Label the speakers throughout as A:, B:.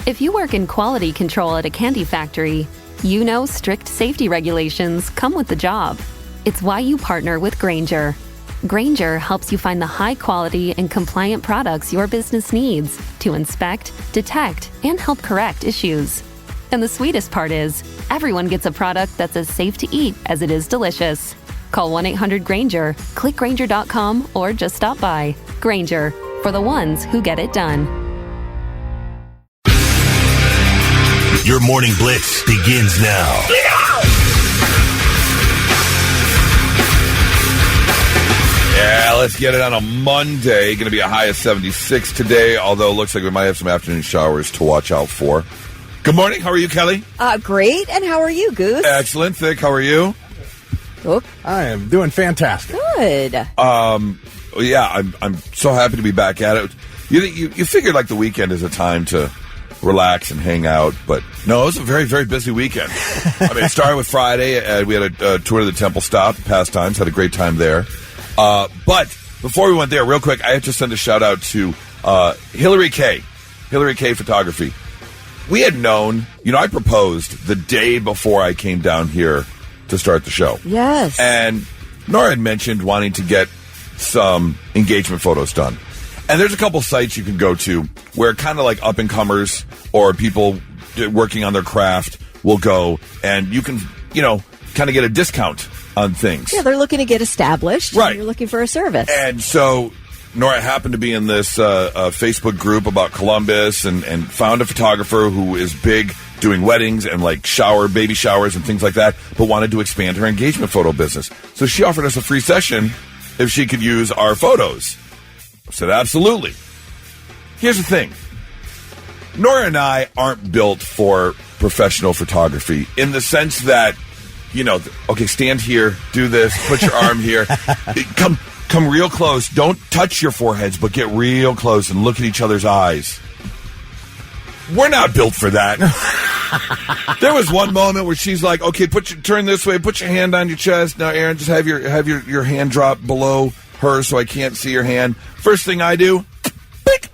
A: If you work in quality control at a candy factory, you know strict safety regulations come with the job. It's why you partner with Grainger. Grainger helps you find the high-quality and compliant products your business needs to inspect, detect, and help correct issues. And the sweetest part is, everyone gets a product that's as safe to eat as it is delicious. Call 1-800-GRAINGER, click Grainger.com, or just stop by. Grainger, for the ones who get it done.
B: Your morning blitz begins now.
C: Yeah, let's get it on a Monday. Going to be a high of 76 today, although it looks like we might have some afternoon showers to watch out for. Good morning. How are you, Kelly?
D: Great. And how are you, Goose?
C: Excellent. Thick, how are you?
D: Oh.
E: I am doing fantastic.
D: Good.
C: Yeah, I'm so happy to be back at it. You figured like the weekend is a time to relax and hang out, but no, it was a very, very busy weekend. I mean, it started with Friday. We had a tour of the Temple Stop, Pastimes, had a great time there. But before we went there, real quick, I have to send a shout out to Hillary K Photography. We had known, I proposed the day before I came down here to start the show.
D: Yes.
C: And Nora had mentioned wanting to get some engagement photos done. And there's a couple sites you can go to where kind of like up-and-comers or people working on their craft will go, and you can, kind of get a discount on things.
D: Yeah, they're looking to get established.
C: Right.
D: You're looking for a service.
C: And so Nora happened to be in this Facebook group about Columbus and found a photographer who is big doing weddings and like baby showers and things like that, but wanted to expand her engagement photo business. So she offered us a free session if she could use our photos. I said, absolutely. Here's the thing. Nora and I aren't built for professional photography in the sense that, okay, stand here, do this, put your arm here. Come real close. Don't touch your foreheads, but get real close and look at each other's eyes. We're not built for that. There was one moment where she's like, okay, turn this way, put your hand on your chest. Now, Aaron, just have your hand drop below her so I can't see your hand. First thing I do,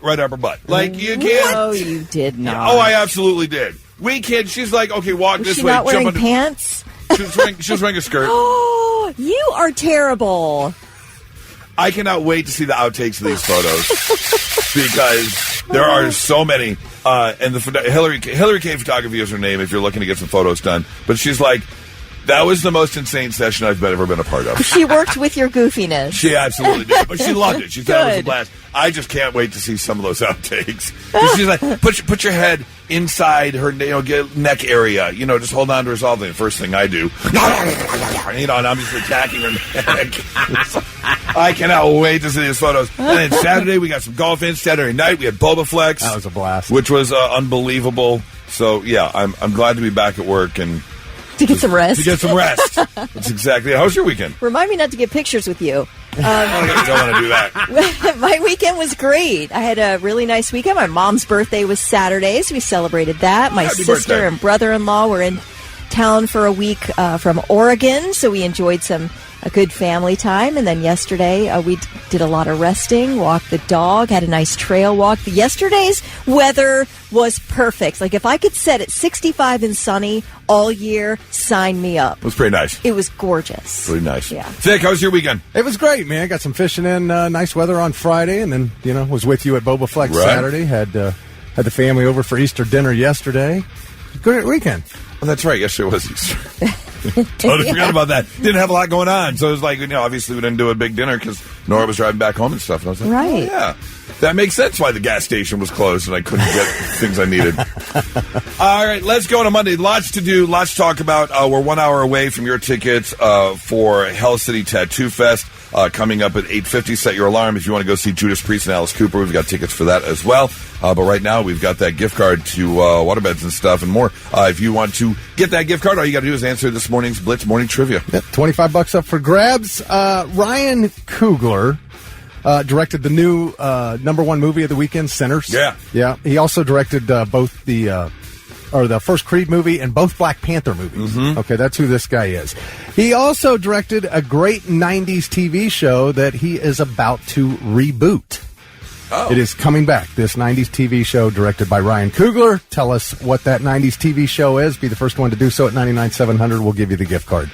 C: right up her butt. Like, you can't.
D: No, you did not.
C: Oh, I absolutely did. We can't. She's like, okay, walk this way.
D: Not wearing pants?
C: She was wearing a skirt.
D: Oh, you are terrible.
C: I cannot wait to see the outtakes of these photos because there are so many. And Hillary K Photography is her name if you're looking to get some photos done. But she's like, that was the most insane session I've ever been a part of.
D: She worked with your goofiness.
C: She absolutely did. But she loved it. She thought it was a blast. I just can't wait to see some of those outtakes. She's like, put your head inside her neck area. Just hold on to her something. The first thing I do. And I'm just attacking her neck. I cannot wait to see these photos. And then Saturday, we got some golf in. Saturday night, we had Boba Flex.
E: That was a blast.
C: Which was unbelievable. So, yeah, I'm glad to be back at work and
D: to get some rest.
C: That's exactly it. How was your weekend?
D: Remind me not to get pictures with you.
C: I don't want to do that.
D: My weekend was great. I had a really nice weekend. My mom's birthday was Saturday, so we celebrated that. My
C: Happy
D: sister
C: birthday.
D: and brother-in-law were in town for a week from Oregon, so we enjoyed a good family time. And then yesterday, we did a lot of resting, walked the dog, had a nice trail walk. Yesterday's weather was perfect. Like, if I could set it 65 and sunny all year, sign me up.
C: It was pretty nice.
D: It was gorgeous.
C: Really nice.
D: Yeah.
C: Thick, how was your weekend?
E: It was great, man. Got some fishing in, nice weather on Friday, and then, was with you at Boba Flex Saturday. Had the family over for Easter dinner yesterday. Good weekend.
C: Oh, that's right. Yesterday was Easter. Totally forgot about that. Didn't have a lot going on. So it was like, obviously we didn't do a big dinner because Nora was driving back home and stuff. And I was like,
D: right.
C: Oh, yeah. That makes sense why the gas station was closed and I couldn't get things I needed. All right, let's go on a Monday. Lots to do, lots to talk about. We're 1 hour away from your tickets for Hell City Tattoo Fest coming up at 8:50. Set your alarm if you want to go see Judas Priest and Alice Cooper. We've got tickets for that as well. But right now, we've got that gift card to waterbeds and stuff and more. If you want to get that gift card, all you got to do is answer this morning's Blitz Morning Trivia.
E: Yep, $25 up for grabs. Ryan Coogler directed the new number one movie of the weekend, Sinners.
C: Yeah.
E: He also directed both the first Creed movie and both Black Panther movies.
C: Mm-hmm.
E: Okay, that's who this guy is. He also directed a great 90s TV show that he is about to reboot.
C: Oh.
E: It is coming back. This 90s TV show directed by Ryan Coogler. Tell us what that 90s TV show is. Be the first one to do so at 99-700. We'll give you the gift card.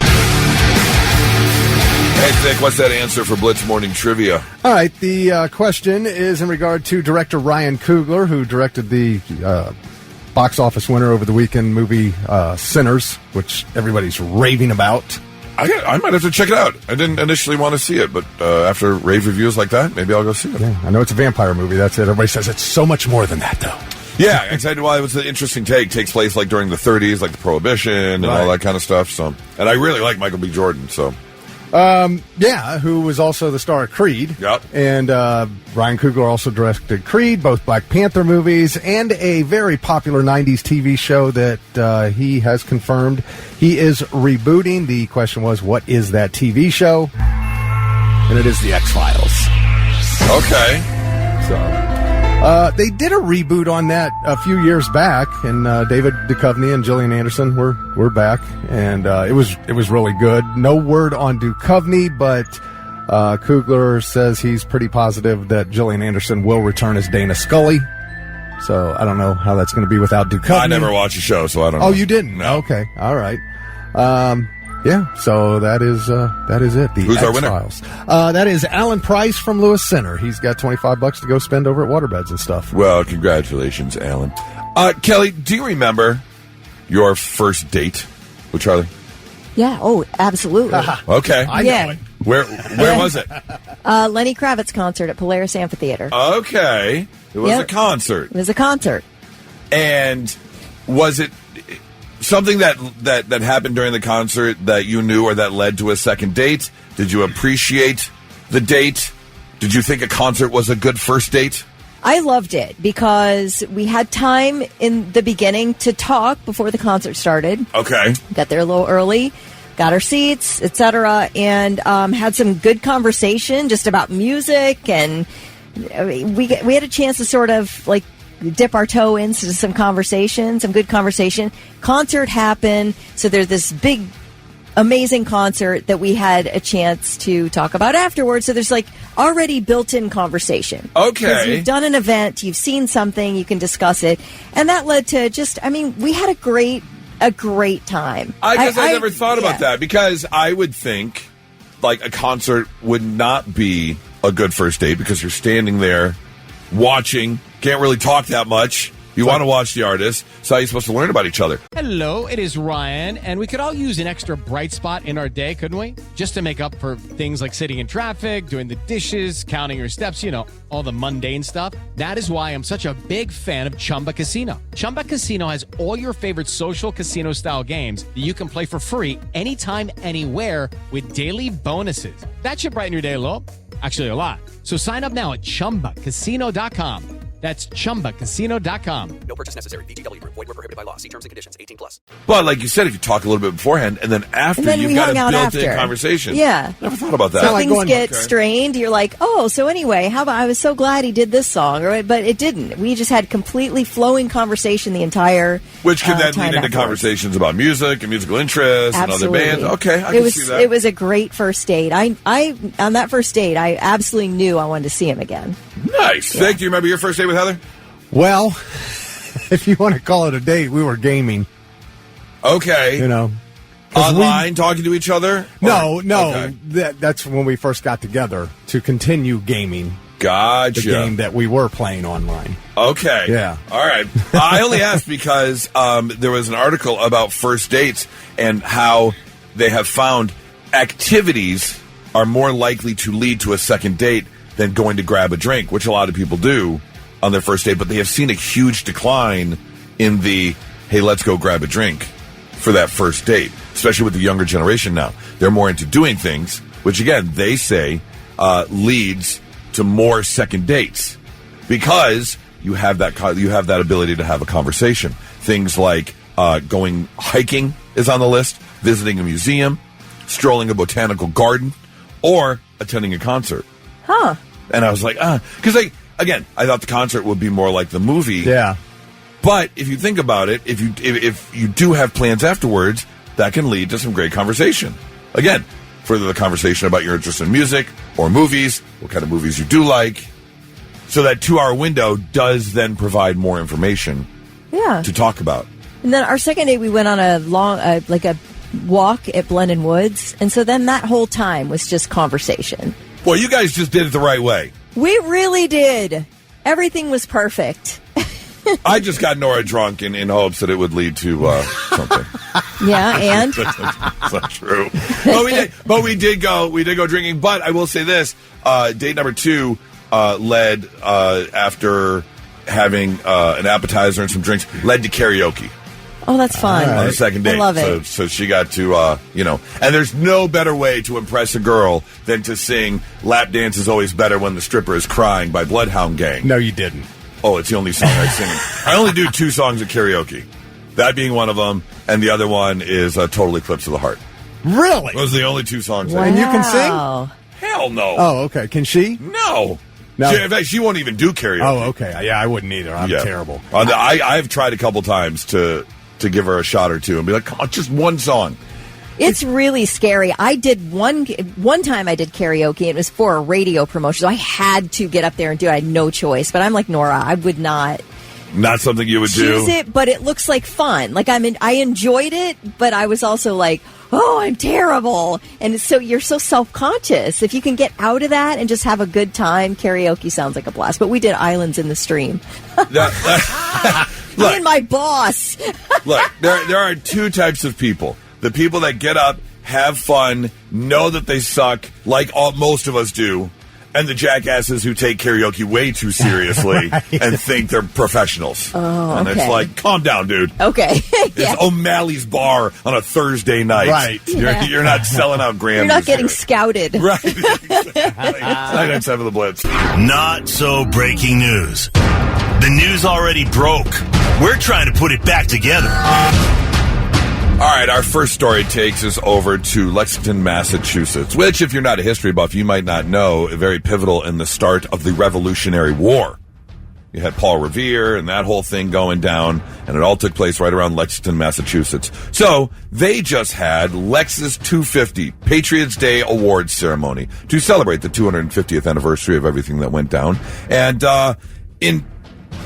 C: Hey, Nick, what's that answer for Blitz Morning Trivia?
E: All right, the question is in regard to director Ryan Coogler, who directed the box office winner over the weekend movie Sinners, which everybody's raving about.
C: I might have to check it out. I didn't initially want to see it, but after rave reviews like that, maybe I'll go see it.
E: Yeah, I know it's a vampire movie. That's it. Everybody says it's so much more than that, though.
C: Yeah, exactly. Well, it was an interesting take. Takes place like during the 30s, like the Prohibition and all that kind of stuff. So, and I really like Michael B. Jordan. So,
E: who was also the star of Creed.
C: Yep.
E: And Ryan Coogler also directed Creed, both Black Panther movies, and a very popular 90s TV show that he has confirmed he is rebooting. The question was, what is that TV show? And it is The X-Files.
C: okay.
E: So, they did a reboot on that a few years back, and David Duchovny and Gillian Anderson were back, and it was really good. No word on Duchovny, but Coogler says he's pretty positive that Gillian Anderson will return as Dana Scully. So I don't know how that's going to be without Duchovny.
C: I never watched the show, so I don't know.
E: Oh, you didn't?
C: No.
E: Okay, all right. Yeah, so that is it. The
C: Who's our
E: X-Files. That is Alan Price from Lewis Center. He's got $25 to go spend over at Waterbeds and stuff.
C: Well, congratulations, Alan. Kelly, do you remember your first date with Charlie?
D: Yeah. Oh, absolutely.
C: Okay.
E: I know it.
C: Where was it?
D: Lenny Kravitz concert at Polaris Amphitheater.
C: Okay. It was a concert.
D: It was a concert.
C: And was it something that happened during the concert that you knew or that led to a second date? Did you appreciate the date? Did you think a concert was a good first date?
D: I loved it because we had time in the beginning to talk before the concert started.
C: Okay.
D: Got there a little early, got our seats, etc., and had some good conversation just about music, and we had a chance to sort of like dip our toe into some conversation, some good conversation. Concert happened, so there's this big, amazing concert that we had a chance to talk about afterwards. So there's like already built-in conversation.
C: Okay.
D: Because you've done an event, you've seen something, you can discuss it. And that led to we had a great time.
C: I guess I never thought about that, because I would think like a concert would not be a good first date because you're standing there watching, can't really talk that much. You want to watch the artist, so how are you supposed to learn about each other?
F: Hello, it is Ryan, and we could all use an extra bright spot in our day, couldn't we? Just to make up for things like sitting in traffic, doing the dishes, counting your steps, all the mundane stuff. That is why I'm such a big fan of Chumba Casino. Chumba Casino has all your favorite social casino-style games that you can play for free anytime, anywhere with daily bonuses. That should brighten your day a little. Actually, a lot. So sign up now at ChumbaCasino.com. That's ChumbaCasino.com.
G: No purchase necessary. VGW Group. Void where prohibited by law. See terms and conditions. 18+.
C: But like you said, if you talk a little bit beforehand, and then after, you've got a built-in conversation.
D: Yeah.
C: Never thought about that.
D: So things get strained. You're like, oh, so anyway, how about I was so glad he did this song, but it didn't. We just had completely flowing conversation the entire
C: Which could then
D: time
C: lead into
D: afterwards.
C: conversations about music and musical interests
D: Absolutely.
C: and other bands. Okay, I can see that.
D: It was a great first date. I on that first date, I absolutely knew I wanted to see him again.
C: Nice. Vic, do you remember your first date with Heather?
E: Well, if you want to call it a date, we were gaming.
C: Okay. Online, talking to each other?
E: No.
C: Okay.
E: That's when we first got together to continue gaming.
C: Gotcha.
E: The game that we were playing online.
C: Okay.
E: Yeah.
C: All right. I only asked because there was an article about first dates and how they have found activities are more likely to lead to a second date than going to grab a drink, which a lot of people do on their first date, but they have seen a huge decline in the, hey, let's go grab a drink for that first date, especially with the younger generation now. They're more into doing things, which again, they say leads to more second dates because you have that ability to have a conversation. Things like going hiking is on the list, visiting a museum, strolling a botanical garden, or attending a concert.
D: Huh.
C: And I was like, because again, I thought the concert would be more like the movie.
E: Yeah.
C: But if you think about it, if you do have plans afterwards, that can lead to some great conversation. Again, further the conversation about your interest in music or movies, what kind of movies you do like. So that 2-hour window does then provide more information to talk about.
D: And then our second day, we went on a long, like a walk at Blenheim Woods. And so then that whole time was just conversation.
C: Well, you guys just did it the right way.
D: We really did. Everything was perfect.
C: I just got Nora drunk in hopes that it would lead to something.
D: Yeah, and?
C: That's not true. But we did go drinking. But I will say this, date number 2 led, after having an appetizer and some drinks, led to karaoke.
D: Oh, that's fun.
C: On the second date.
D: I love it.
C: So she got to, and there's no better way to impress a girl than to sing Lap Dance is Always Better When the Stripper is Crying by Bloodhound Gang.
E: No, you didn't.
C: Oh, it's the only song I sing. I only do 2 songs at karaoke. That being one of them, and the other one is Total Eclipse of the Heart.
E: Really?
C: Those are the only 2 songs.
D: Wow.
C: I
E: And you can sing?
C: Hell no.
E: Oh, okay. Can she?
C: No.
E: No.
C: In fact, she won't even do karaoke.
E: Oh, okay. Yeah, I wouldn't either. I'm terrible.
C: I've tried a couple times to give her a shot or two and be like, come on, just one song.
D: It's really scary. I did one time I did karaoke. It was for a radio promotion. So I had to get up there and do it. I had no choice. But I'm like Nora. I would not.
C: Not something you would
D: choose
C: do.
D: It, but it looks like fun. Like I enjoyed it, but I was also like, oh, I'm terrible. And so you're so self-conscious. If you can get out of that and just have a good time, karaoke sounds like a blast. But we did Islands in the Stream. Me and my boss.
C: Look, there are 2 types of people. The people that get up, have fun, know that they suck, like most of us do, and the jackasses who take karaoke way too seriously and think they're professionals.
D: Oh,
C: and it's like, calm down, dude.
D: Okay.
C: It's O'Malley's Bar on a Thursday night.
E: Right.
C: You're not selling out Grammys.
D: You're not getting
C: here.
D: scouted.
C: Right. Exactly. 997 of the Blitz.
B: Not so breaking news. The news already broke. We're trying to put it back together.
C: All right, our first story takes us over to Lexington, Massachusetts, which, if you're not a history buff, you might not know, very pivotal in the start of the Revolutionary War. You had Paul Revere and that whole thing going down, and it all took place right around Lexington, Massachusetts. So they just had Lexus 250 Patriots Day Awards ceremony to celebrate the 250th anniversary of everything that went down. And in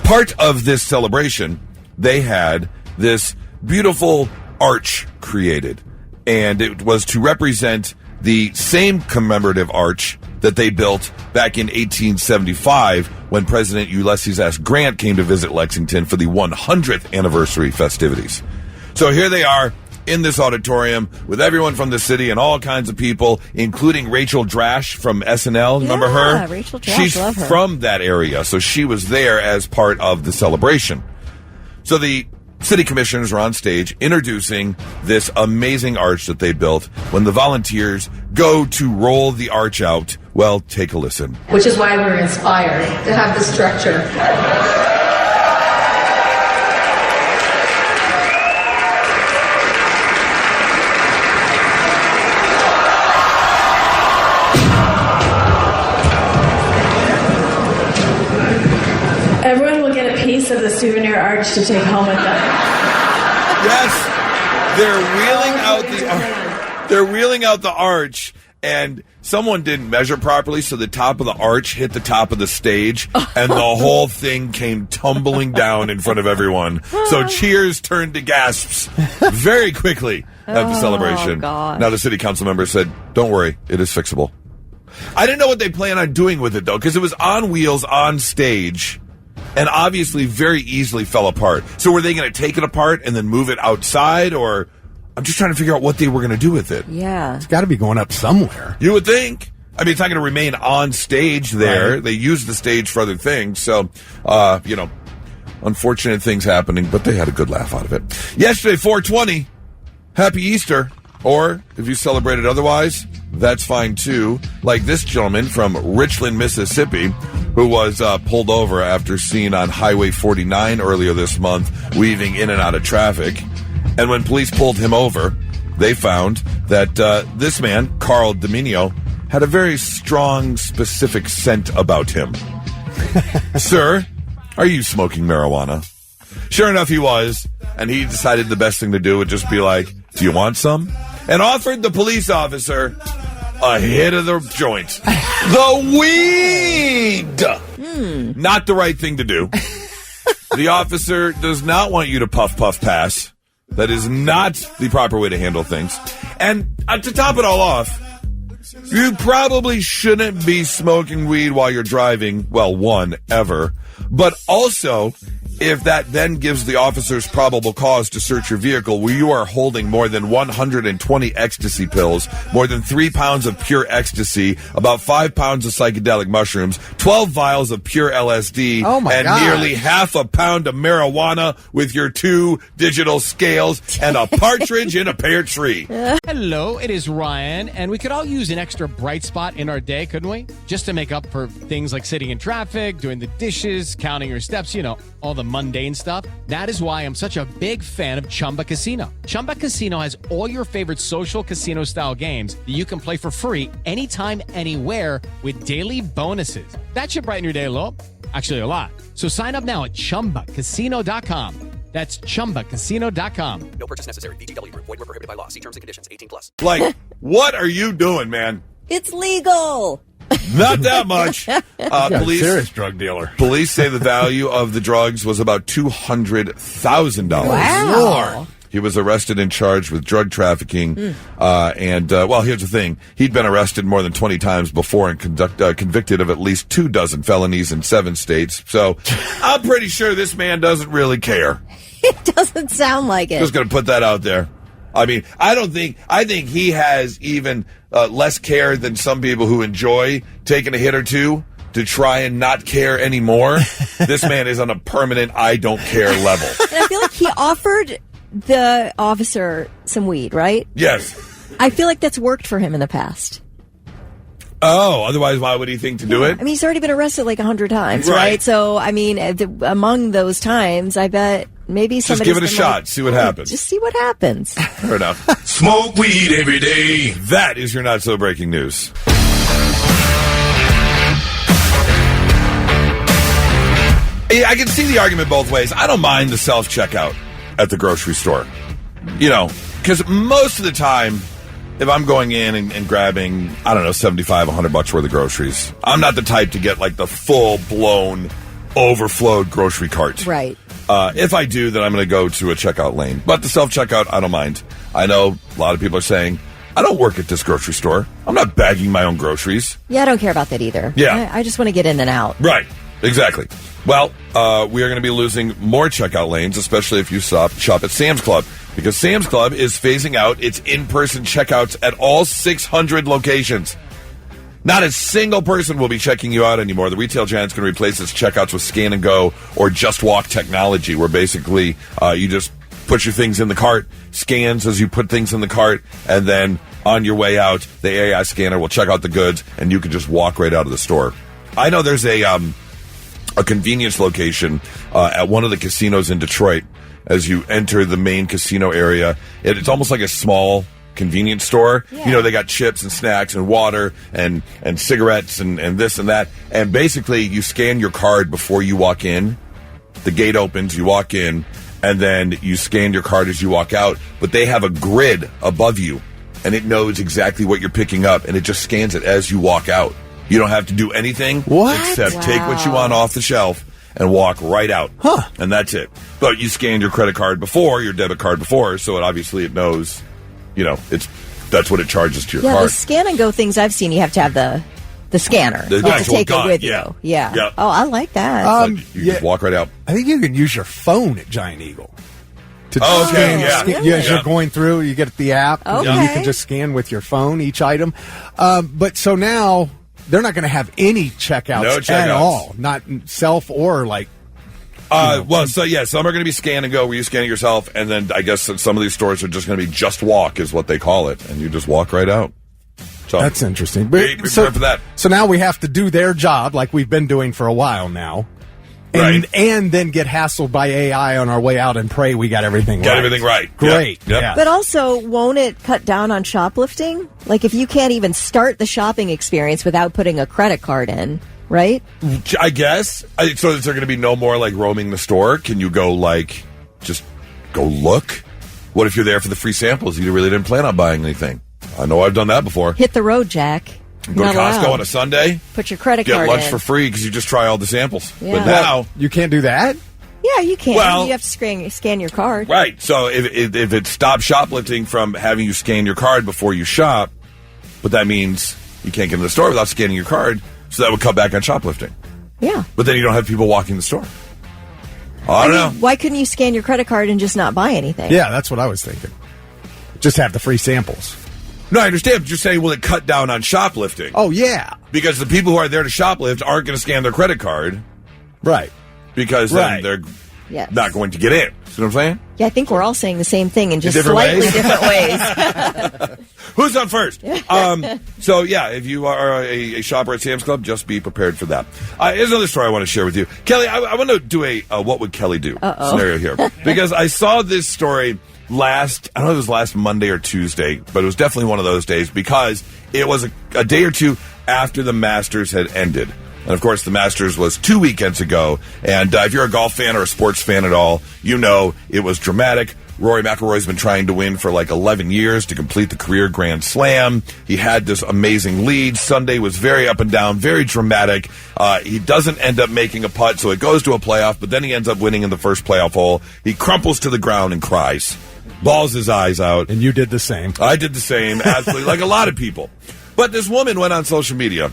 C: part of this celebration, they had this beautiful arch created, and it was to represent the same commemorative arch that they built back in 1875 when President Ulysses S. Grant came to visit Lexington for the 100th anniversary festivities. So here they are in this auditorium with everyone from the city and all kinds of people, including Rachel Drash from SNL. Remember her?
D: Rachel Drash,
C: She's
D: love her.
C: from that area, so she was there as part of the celebration. So the city commissioners are on stage introducing this amazing arch that they built. When the volunteers go to roll the arch out, well, take a listen.
H: Which is why we're inspired to have this structure. Everyone will get a piece of the souvenir arch to take home with them.
C: Yes, they're wheeling out the arch, and someone didn't measure properly, so the top of the arch hit the top of the stage, and the whole thing came tumbling down in front of everyone. So cheers turned to gasps very quickly at the celebration.
D: Gosh.
C: Now the city council member said, "Don't worry, it is fixable." I didn't know what they plan on doing with it, though, because it was on wheels on stage. And obviously very easily fell apart. So were they going to take it apart and then move it outside? Or I'm just trying to figure out what they were going to do with it.
D: Yeah.
E: It's got to be going up somewhere.
C: You would think. I mean, it's not going to remain on stage there. Right. They use the stage for other things. So, unfortunate things happening, but they had a good laugh out of it. Yesterday, 420. Happy Easter. Or if you celebrate it otherwise, that's fine too. Like this gentleman from Richland, Mississippi, who was pulled over after seen on Highway 49 earlier this month, weaving in and out of traffic. And when police pulled him over, they found that this man, Carl Dominio, had a very strong, specific scent about him. Sir, are you smoking marijuana? Sure enough, he was. And he decided the best thing to do would just be like, do you want some? And offered the police officer a hit of the joint. The weed! Not the right thing to do. The officer does not want you to puff pass. That is not the proper way to handle things. And to top it all off, you probably shouldn't be smoking weed while you're driving. Well, one, ever. But also, if that then gives the officers probable cause to search your vehicle where you are holding more than 120 ecstasy pills, more than 3 pounds of pure ecstasy, about 5 pounds of psychedelic mushrooms, 12 vials of pure LSD, and nearly half a pound of marijuana with your 2 digital scales and a partridge in a pear tree.
F: Hello, it is Ryan, and we could all use an extra bright spot in our day, couldn't we? Just to make up for things like sitting in traffic, doing the dishes, counting your steps, all the mundane stuff. That is why I'm such a big fan of Chumba Casino. Chumba Casino has all your favorite social casino style games that you can play for free anytime, anywhere with daily bonuses. That should brighten your day a little. Actually, a lot. So sign up now at ChumbaCasino.com. That's ChumbaCasino.com.
G: No purchase necessary. VGW Group. Void where prohibited by law. See terms and conditions. 18+.
C: Like, what are you doing, man?
D: It's legal.
C: Not that much.
E: Serious drug dealer.
C: Police say the value of the drugs was about $200,000.
D: Wow.
C: He was arrested and charged with drug trafficking. Well, here's the thing. He'd been arrested more than 20 times before and convicted of at least 24 felonies in 7 states. So I'm pretty sure this man doesn't really care.
D: It doesn't sound like it.
C: Just going to put that out there. I mean, I think he has even less care than some people who enjoy taking a hit or two to try and not care anymore. This man is on a permanent I don't care level.
D: And I feel like he offered the officer some weed, right?
C: Yes.
D: I feel like that's worked for him in the past.
C: Oh, otherwise why would he think to do it?
D: I mean, he's already been arrested like 100 times,
C: Right.
D: right? So, I mean, among those times, I bet maybe
C: Just
D: somebody's
C: give it a
D: been
C: shot.
D: like,
C: See what happens.
D: Just see what happens.
C: Fair enough.
B: Smoke weed every day.
C: That is your not so breaking news. I can see the argument both ways. I don't mind the self-checkout at the grocery store. Because most of the time, if I'm going in and grabbing, I don't know, $75, $100 worth of groceries, I'm not the type to get like the full-blown, overflowed grocery cart.
D: Right.
C: If I do, then I'm going to go to a checkout lane. But the self-checkout, I don't mind. I know a lot of people are saying, I don't work at this grocery store. I'm not bagging my own groceries.
D: Yeah, I don't care about that either.
C: Yeah.
D: I just want to get in and out.
C: Right. Exactly. Well, we are going to be losing more checkout lanes, especially if you shop at Sam's Club, because Sam's Club is phasing out its in-person checkouts at all 600 locations. Not a single person will be checking you out anymore. The retail giant's going to replace its checkouts with Scan and Go or Just Walk technology, where basically you just put your things in the cart, scans as you put things in the cart, and then on your way out, the AI scanner will check out the goods, and you can just walk right out of the store. I know there's a convenience location at one of the casinos in Detroit. As you enter the main casino area, it's almost like a small convenience store.
D: Yeah.
C: They got chips and snacks and water and cigarettes and this and that. And basically, you scan your card before you walk in. The gate opens, you walk in, and then you scan your card as you walk out. But they have a grid above you, and it knows exactly what you're picking up, and it just scans it as you walk out. You don't have to do anything except take what you want off the shelf and walk right out. And that's it. But you scanned your credit card before, your debit card before, so it knows, that's what it charges to your
D: Yeah,
C: card.
D: the scan and go things I've seen, you have to have the scanner.
C: The
D: You have to
C: actual
D: take
C: gun,
D: it with
C: yeah.
D: you. Yeah.
C: Yep.
D: Oh, I like that.
C: You just walk right out.
E: I think you can use your phone at Giant Eagle. To
C: Oh, okay, yeah.
E: scan,
D: Really?
E: as you're going through, you get the app.
D: Okay.
E: And you can just scan with your phone each item. But so now they're not going to have any checkouts,
C: No checkouts.
E: at all, not self or like.
C: Some are going to be scan and go where you scan it yourself, and then I guess some of these stores are just going to be Just Walk is what they call it, and you just walk right out. So
E: That's interesting.
C: Be prepared for that.
E: So now we have to do their job like we've been doing for a while now.
C: Right.
E: And then get hassled by AI on our way out and pray we got everything right.
C: Got everything right.
E: Great.
C: Yep.
E: Yeah.
D: But also, won't it cut down on shoplifting? Like if you can't even start the shopping experience without putting a credit card in, right?
C: I guess. So is there going to be no more like roaming the store? Can you go just go look? What if you're there for the free samples? You really didn't plan on buying anything. I know I've done that before.
D: Hit the road, Jack.
C: Go to
D: Not
C: Costco
D: allowed.
C: on a Sunday.
D: Put your credit
C: Get
D: card
C: lunch
D: in.
C: for free because you just try all the samples.
D: Yeah.
C: But now,
E: You can't do that?
D: Yeah, you can.
C: Well-
D: You have to scan your card.
C: right? So if it stops shoplifting from having you scan your card before you shop, but that means you can't get in the store without scanning your card, so that would cut back on shoplifting.
D: Yeah.
C: But then you don't have people walking the store. I don't know.
D: Why couldn't you scan your credit card and just not buy anything?
E: Yeah, that's what I was thinking. Just have the free samples.
C: No, I understand, but you're saying, will it cut down on shoplifting?
E: Oh, yeah.
C: Because the people who are there to shoplift aren't going to scan their credit card
E: Right.
C: because
E: Right.
C: then they're
D: Yes.
C: not going to get in. See what I'm saying?
D: Yeah, I think we're all saying the same thing in just
C: different
D: slightly
C: ways?
D: different ways.
C: Who's on first? So, yeah, if you are a shopper at Sam's Club, just be prepared for that. Here's another story I want to share with you. Kelly, I want to do a what would Kelly do scenario here. Because I saw this story I don't know if it was last Monday or Tuesday, but it was definitely one of those days because it was a day or two after the Masters had ended. And, of course, the Masters was 2 weekends ago. And if you're a golf fan or a sports fan at all, you know it was dramatic. Rory McIlroy's been trying to win for like 11 years to complete the career Grand Slam. He had this amazing lead. Sunday was very up and down, very dramatic. He doesn't end up making a putt, so it goes to a playoff, but then he ends up winning in the first playoff hole. He crumples to the ground and cries. Bawls his eyes out.
E: And you did the same.
C: I did the same, absolutely, like a lot of people. But this woman went on social media.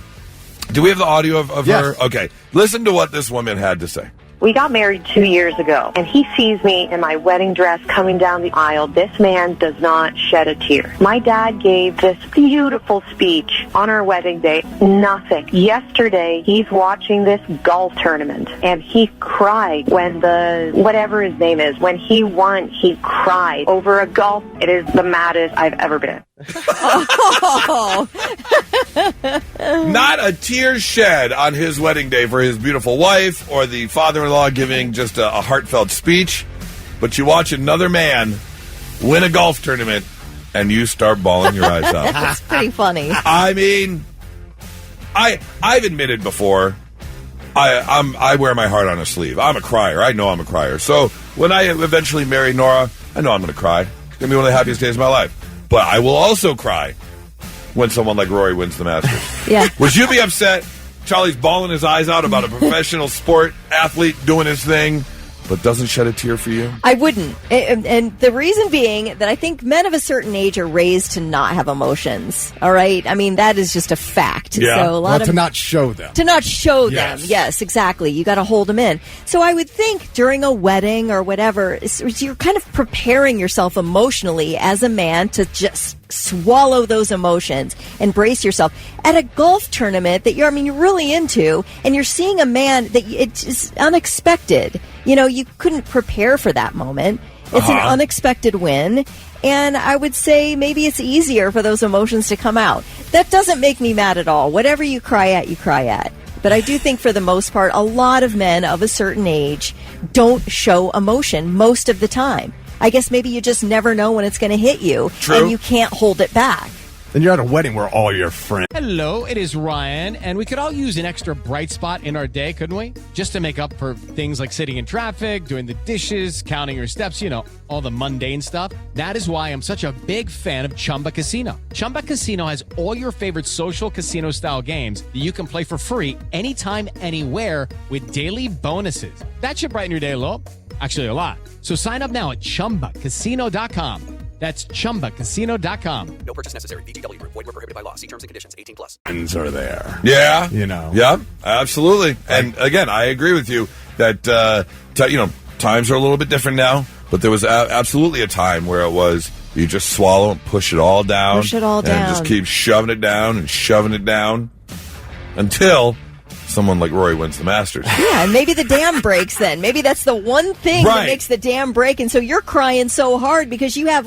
C: Do we have the audio of
E: Yes.
C: her? Okay. Listen to what this woman had to say.
I: We got married 2 years ago, and he sees me in my wedding dress coming down the aisle. This man does not shed a tear. My dad gave this beautiful speech on our wedding day. Nothing. Yesterday, he's watching this golf tournament, and he cried when whatever his name is, when he won, he cried over a golf. It is the maddest I've ever been.
C: Not a tear shed on his wedding day for his beautiful wife or the father-in-law giving just a heartfelt speech. But you watch another man win a golf tournament and you start bawling your eyes out.
D: That's pretty funny.
C: I mean, I've admitted before, I wear my heart on a sleeve. I'm a crier. I know I'm a crier. So when I eventually marry Nora, I know I'm going to cry. It's going to be one of the happiest days of my life. But I will also cry when someone like Rory wins the Masters.
D: Yeah.
C: Would you be upset? Charlie's bawling his eyes out about a professional sport athlete doing his thing, but doesn't shed a tear for you?
D: I wouldn't. And the reason being that I think men of a certain age are raised to not have emotions. All right? I mean, that is just a fact.
C: Yeah.
D: So a lot
E: to not show them.
D: To not show
E: Yes.
D: them. Yes, exactly. You got to hold them in. So I would think during a wedding or whatever, you're kind of preparing yourself emotionally as a man to just swallow those emotions and brace yourself. At a golf tournament that you're really into, and you're seeing a man that it's unexpected. You know, you couldn't prepare for that moment. It's an unexpected win. And I would say maybe it's easier for those emotions to come out. That doesn't make me mad at all. Whatever you cry at, you cry at. But I do think for the most part, a lot of men of a certain age don't show emotion most of the time. I guess maybe you just never know when it's going to hit you.
C: True.
D: And you can't hold it back.
E: And you're at a wedding where all your friends.
F: Hello, it is Ryan, and we could all use an extra bright spot in our day, couldn't we? Just to make up for things like sitting in traffic, doing the dishes, counting your steps, all the mundane stuff. That is why I'm such a big fan of Chumba Casino. Chumba Casino has all your favorite social casino-style games that you can play for free anytime, anywhere with daily bonuses. That should brighten your day a little. Actually, a lot. So sign up now at ChumbaCasino.com. That's ChumbaCasino.com.
G: No purchase necessary. VGW Group. Void where prohibited by law. See terms and conditions. 18+.
E: Friends are there.
C: Yeah.
E: Yeah,
C: absolutely. And again, I agree with you that, times are a little bit different now, but there was absolutely a time where it was you just swallow and push it all down.
D: Push it all down.
C: And just keep shoving it down and shoving it down until someone like Rory wins the Masters.
D: Yeah, and maybe the dam breaks then. Maybe that's the one thing
C: Right.
D: that makes the dam break. And so you're crying so hard because you have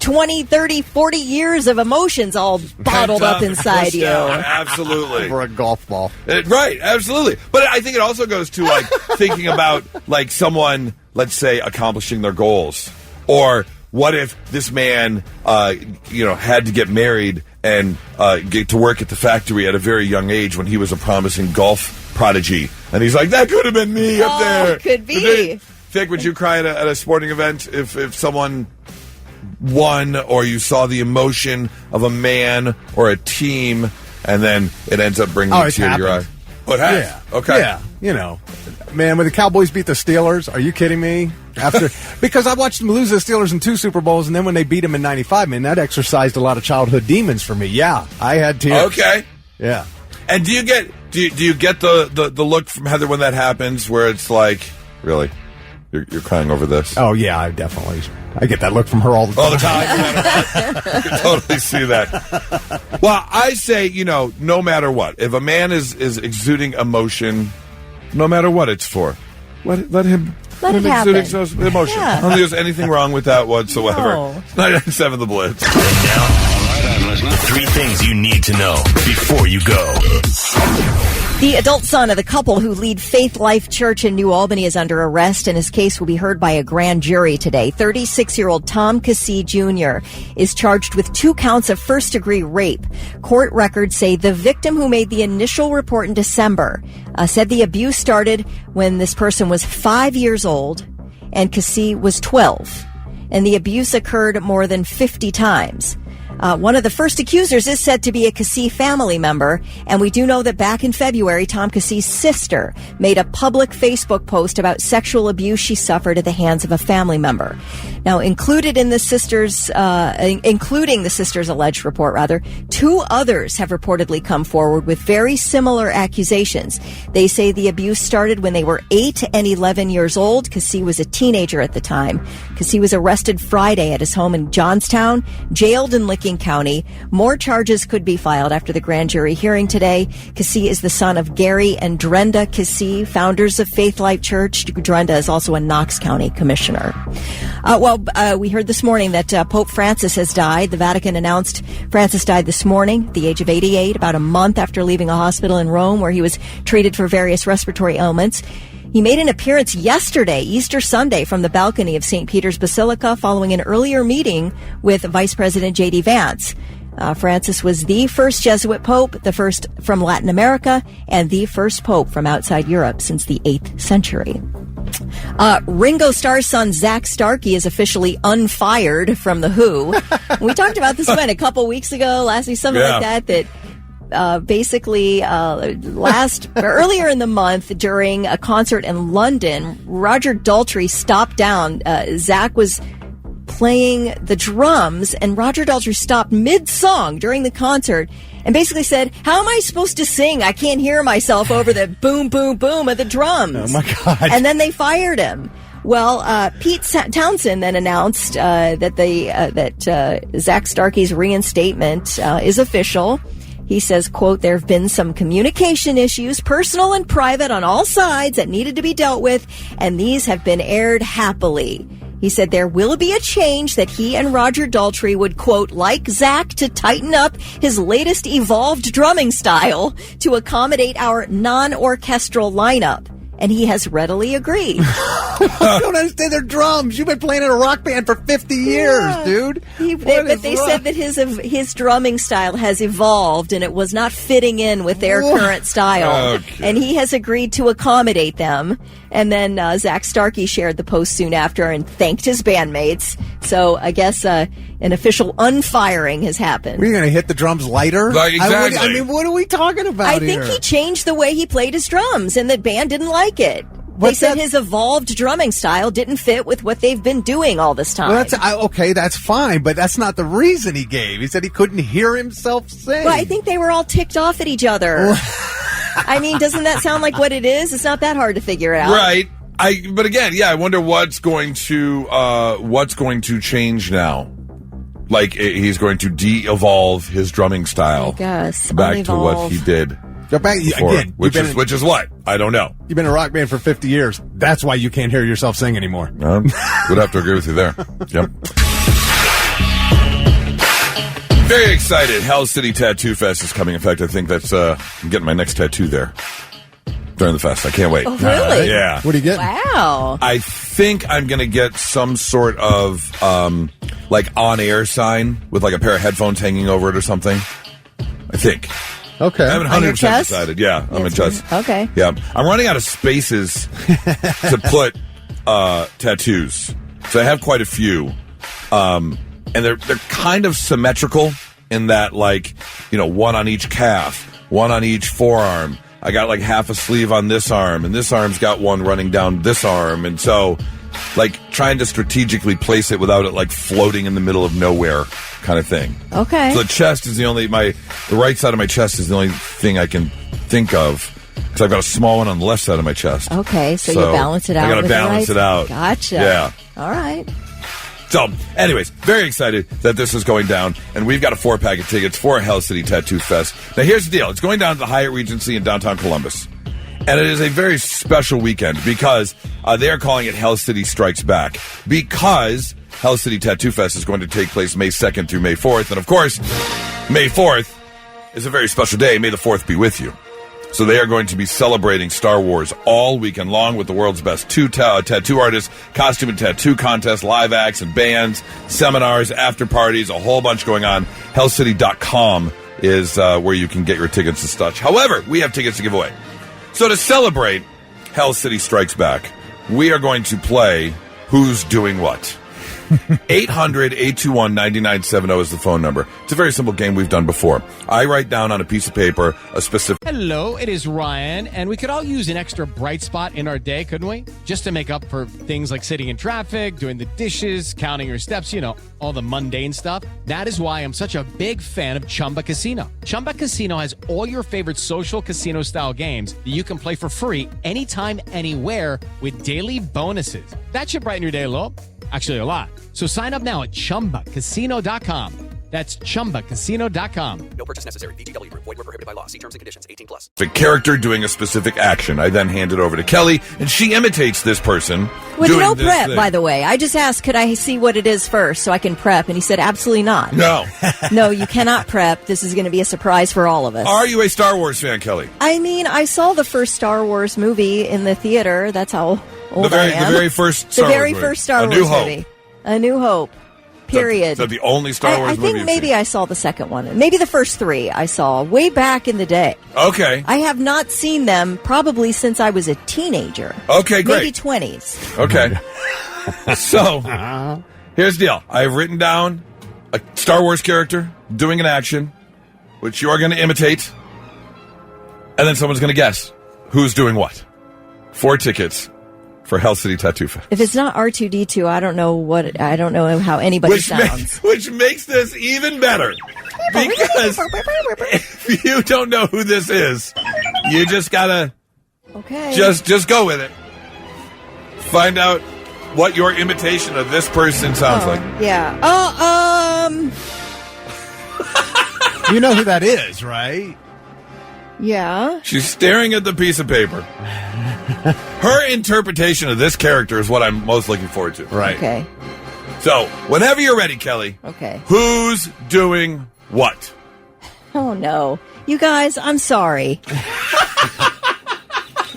D: 20, 30, 40 years of emotions all bottled up inside
C: Pushed
D: you.
C: down. Absolutely.
E: For a golf ball.
C: Right, absolutely. But I think it also goes to thinking about someone, let's say, accomplishing their goals. Or what if this man, had to get married and get to work at the factory at a very young age when he was a promising golf prodigy. And he's like, that could have been me up there.
D: Could be.
C: Vic, would you cry at a sporting event if someone one, or you saw the emotion of a man or a team, and then it ends up bringing a tear to your eye. Oh, it has?
E: Yeah.
C: Okay.
E: Yeah. You know, man, when the Cowboys beat the Steelers, are you kidding me? Because I watched them lose the Steelers in 2 Super Bowls, and then when they beat them in 95, man, that exercised a lot of childhood demons for me. Yeah, I had tears.
C: Okay.
E: Yeah.
C: And do you get the look from Heather when that happens, where it's like, really, you're crying over this?
E: Oh yeah, I get that look from her all the time.
C: All the time. I can totally see that. Well, I say, no matter what, if a man is exuding emotion, no matter what it's for, let him
D: it happen.
C: exude emotion.
D: Yeah.
C: I don't think there's anything wrong with that whatsoever.
D: No.
C: 99.7 The Blitz.
B: Now, all right, I'm listening. 3 things you need to know before you go.
D: The adult son of the couple who lead Faith Life Church in New Albany is under arrest, and his case will be heard by a grand jury today. 36-year-old Tom Cassie Jr. is charged with 2 counts of first-degree rape. Court records say the victim who made the initial report in December said the abuse started when this person was 5 years old and Cassie was 12. And the abuse occurred more than 50 times. One of the first accusers is said to be a Cassie family member, and we do know that back in February, Tom Cassie's sister made a public Facebook post about sexual abuse she suffered at the hands of a family member. Now, including the sister's alleged report, 2 others have reportedly come forward with very similar accusations. They say the abuse started when they were 8 and 11 years old. Cassie was a teenager at the time. Cassie was arrested Friday at his home in Johnstown, jailed in Licking County. More charges could be filed after the grand jury hearing today. Cassie is the son of Gary and Drenda Cassie, founders of Faith Life Church. Drenda is also a Knox County commissioner. We heard this morning that Pope Francis has died. The Vatican announced Francis died this morning at the age of 88, about a month after leaving a hospital in Rome where he was treated for various respiratory ailments. He made an appearance yesterday, Easter Sunday, from the balcony of St. Peter's Basilica following an earlier meeting with Vice President J.D. Vance. Francis was the first Jesuit pope, the first from Latin America, and the first pope from outside Europe since the 8th century. Ringo Starr's son, Zach Starkey, is officially unfired from The Who. We talked about this one a couple weeks ago, last week, something like that earlier in the month during a concert in London, Roger Daltrey stopped down. Zach was playing the drums, and Roger Daltrey stopped mid-song during the concert and basically said, "How am I supposed to sing? I can't hear myself over the boom, boom, boom of the drums."
E: Oh, my God.
D: And then they fired him. Well, Pete Townsend then announced that Zach Starkey's reinstatement is official. He says, quote, "There have been some communication issues, personal and private, on all sides that needed to be dealt with, and these have been aired happily." He said there will be a change that he and Roger Daltrey would, quote, "like Zach to tighten up his latest evolved drumming style to accommodate our non-orchestral lineup." And he has readily agreed.
E: I don't understand their drums. You've been playing in a rock band for 50 years, dude.
D: But they said that his drumming style has evolved and it was not fitting in with their current style. Okay. And he has agreed to accommodate them. And then Zach Starkey shared the post soon after and thanked his bandmates. So I guess an official unfiring has happened.
E: We're going to hit the drums lighter?
C: Like, exactly.
E: I mean, what are we talking about here?
D: I think he changed the way he played his drums, and the band didn't like it. They said his evolved drumming style didn't fit with what they've been doing all this time.
E: Well, okay, that's fine, but that's not the reason he gave. He said he couldn't hear himself sing.
D: Well, I think they were all ticked off at each other. I mean, doesn't that sound like what it is? It's not that hard to figure out.
C: Right. But again, I wonder what's going to change now. Like, he's going to de-evolve his drumming style.
D: I guess.
C: Back to what he did.
E: Go back
C: before,
E: again.
C: Which is what? I don't know.
E: You've been in a rock band for 50 years. That's why you can't hear yourself sing anymore.
C: Would have to agree with you there. Yep. Very excited. Hell City Tattoo Fest is coming. In fact, I think that's I'm getting my next tattoo there during the fest. I can't wait.
D: Oh, really?
C: Yeah.
E: What are you getting?
D: Wow.
C: I think I'm going to get some sort of like on-air sign with like a pair of headphones hanging over it or something. I think.
E: Okay.
C: I haven't 100% decided. Yeah, I'm in chest.
D: Okay.
C: Yeah. I'm running out of spaces to put tattoos. So I have quite a few. and they're kind of symmetrical in that, like, one on each calf, one on each forearm. I got like half a sleeve on this arm, and this arm's got one running down this arm, and so like trying to strategically place it without it like floating in the middle of nowhere kind of thing.
D: Okay.
C: So the chest is the right side of my chest is the only thing I can think of. Because I've got a small one on the left side of my chest.
D: Okay, so you balance it out.
C: I got to balance it out.
D: Gotcha.
C: Yeah.
D: All right.
C: So, anyways, very excited that this is going down, and we've got a 4-pack of tickets for Hell City Tattoo Fest. Now, here's the deal. It's going down to the Hyatt Regency in downtown Columbus, and it is a very special weekend because they are calling it Hell City Strikes Back, because Hell City Tattoo Fest is going to take place May 2nd through May 4th, and of course, May 4th is a very special day. May the 4th be with you. So they are going to be celebrating Star Wars all weekend long with the world's best tattoo artists, costume and tattoo contests, live acts and bands, seminars, after parties, a whole bunch going on. Hellcity.com is where you can get your tickets and such. However, we have tickets to give away. So to celebrate Hell City Strikes Back, we are going to play Who's Doing What? 800-821-9970 is the phone number. It's a very simple game we've done before. I write down on a piece of paper a specific...
F: Hello, it is Ryan, and we could all use an extra bright spot in our day, couldn't we? Just to make up for things like sitting in traffic, doing the dishes, counting your steps, all the mundane stuff. That is why I'm such a big fan of Chumba Casino. Chumba Casino has all your favorite social casino-style games that you can play for free anytime, anywhere with daily bonuses. That should brighten your day a little. Actually, a lot. So sign up now at ChumbaCasino.com. That's ChumbaCasino.com.
G: No purchase necessary. VGW Group. Void where prohibited by law. See terms and conditions. 18+.
C: The character doing a specific action. I then hand it over to Kelly, and she imitates this person.
D: With
C: doing
D: no
C: this
D: prep,
C: thing.
D: by the way. I just asked, could I see what it is first so I can prep? And he said, absolutely not.
C: No.
D: No, you cannot prep. This is going to be a surprise for all of us.
C: Are you a Star Wars fan, Kelly?
D: I mean, I saw the first Star Wars movie in the theater. That's how old I am.
C: The very first Star Wars movie.
D: First Star
C: A
D: Wars
C: New Hope.
D: movie. A New Hope. Period.
C: So the only Star Wars movie
D: I think
C: you've
D: maybe
C: seen.
D: I saw the second one. Maybe the first three I saw way back in the day.
C: Okay.
D: I have not seen them probably since I was a teenager.
C: Okay, great.
D: Maybe 20s.
C: Okay. So, here's the deal. I've written down a Star Wars character doing an action, which you are going to imitate, and then someone's going to guess who's doing what. 4 tickets for Hell City Tattoo Fest.
D: If it's not R2D2, I don't know how anybody sounds.
C: Which makes this even better. Because if you don't know who this is, you just gotta just go with it. Find out what your imitation of this person sounds like.
D: Yeah.
E: You know who that is, right?
D: Yeah.
C: She's staring at the piece of paper. Her interpretation of this character is what I'm most looking forward to.
E: Right.
D: Okay.
C: So, whenever you're ready, Kelly.
D: Okay.
C: Who's doing what?
D: Oh, no. You guys, I'm sorry.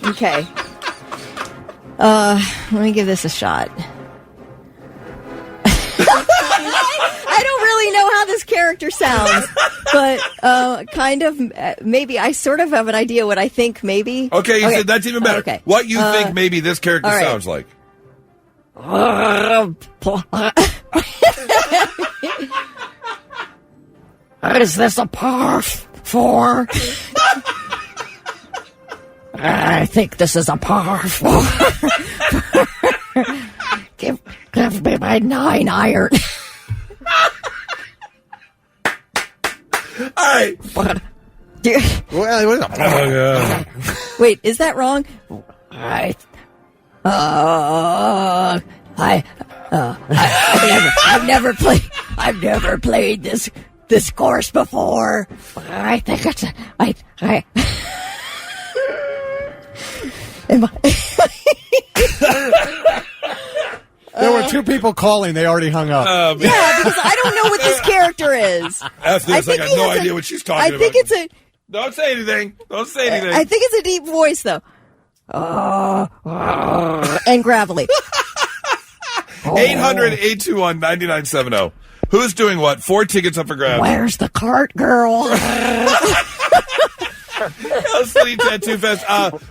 D: Okay. Let me give this a shot. I don't really know how this character sounds, but kind of, maybe I sort of have an idea what I think maybe.
C: Okay, you said that's even better.
D: Okay.
C: What you think maybe this character sounds like.
D: Is this a parf for? I think this is a parf. Give me my 9 iron.
C: All right.
D: Wait, is that wrong? I've never played this course before. I think it's
E: There were 2 people calling. They already hung up.
D: Yeah, because I don't know what this character is.
C: After this, I got no idea what she's talking about.
D: I think it's a...
C: Don't say anything. Don't say anything.
D: I think it's a deep voice, though. And gravelly.
C: 800-821-9970. Who's doing what? 4 tickets up for grabs.
D: Where's the cart, girl?
C: Hell City Tattoo Fest.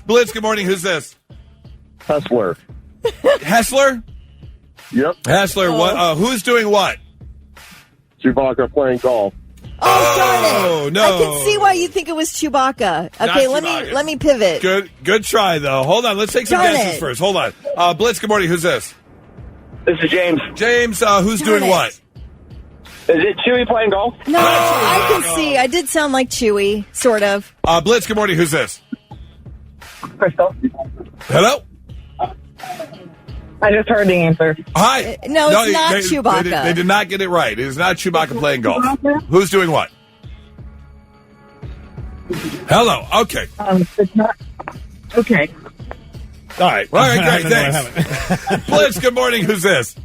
C: Blitz, good morning. Who's this?
J: Hustler.
C: Hessler?
J: Yep.
C: Hessler, what? Who's doing what?
J: Chewbacca playing golf.
D: Oh, darn it.
C: no.
D: I can see why you think it was Chewbacca. Okay, let me pivot.
C: Good try, though. Hold on. Let's take some
D: Darn
C: guesses
D: it.
C: first. Hold on. Blitz, good morning. Who's this?
J: This is James.
C: James, who's
D: Darn
C: doing
D: it.
C: what?
J: Is it Chewie playing golf?
D: No, I can see. I did sound like Chewy, sort of.
C: Blitz, good morning. Who's this?
J: Crystal.
C: Hello?
J: I just heard the answer.
C: Hi.
D: No, it's not Chewbacca.
C: They did not get it right. It is not Chewbacca playing golf. Who's doing what? Hello. Okay.
J: It's not. Okay.
C: All right, great. Thanks. Blitz, good morning. Who's this?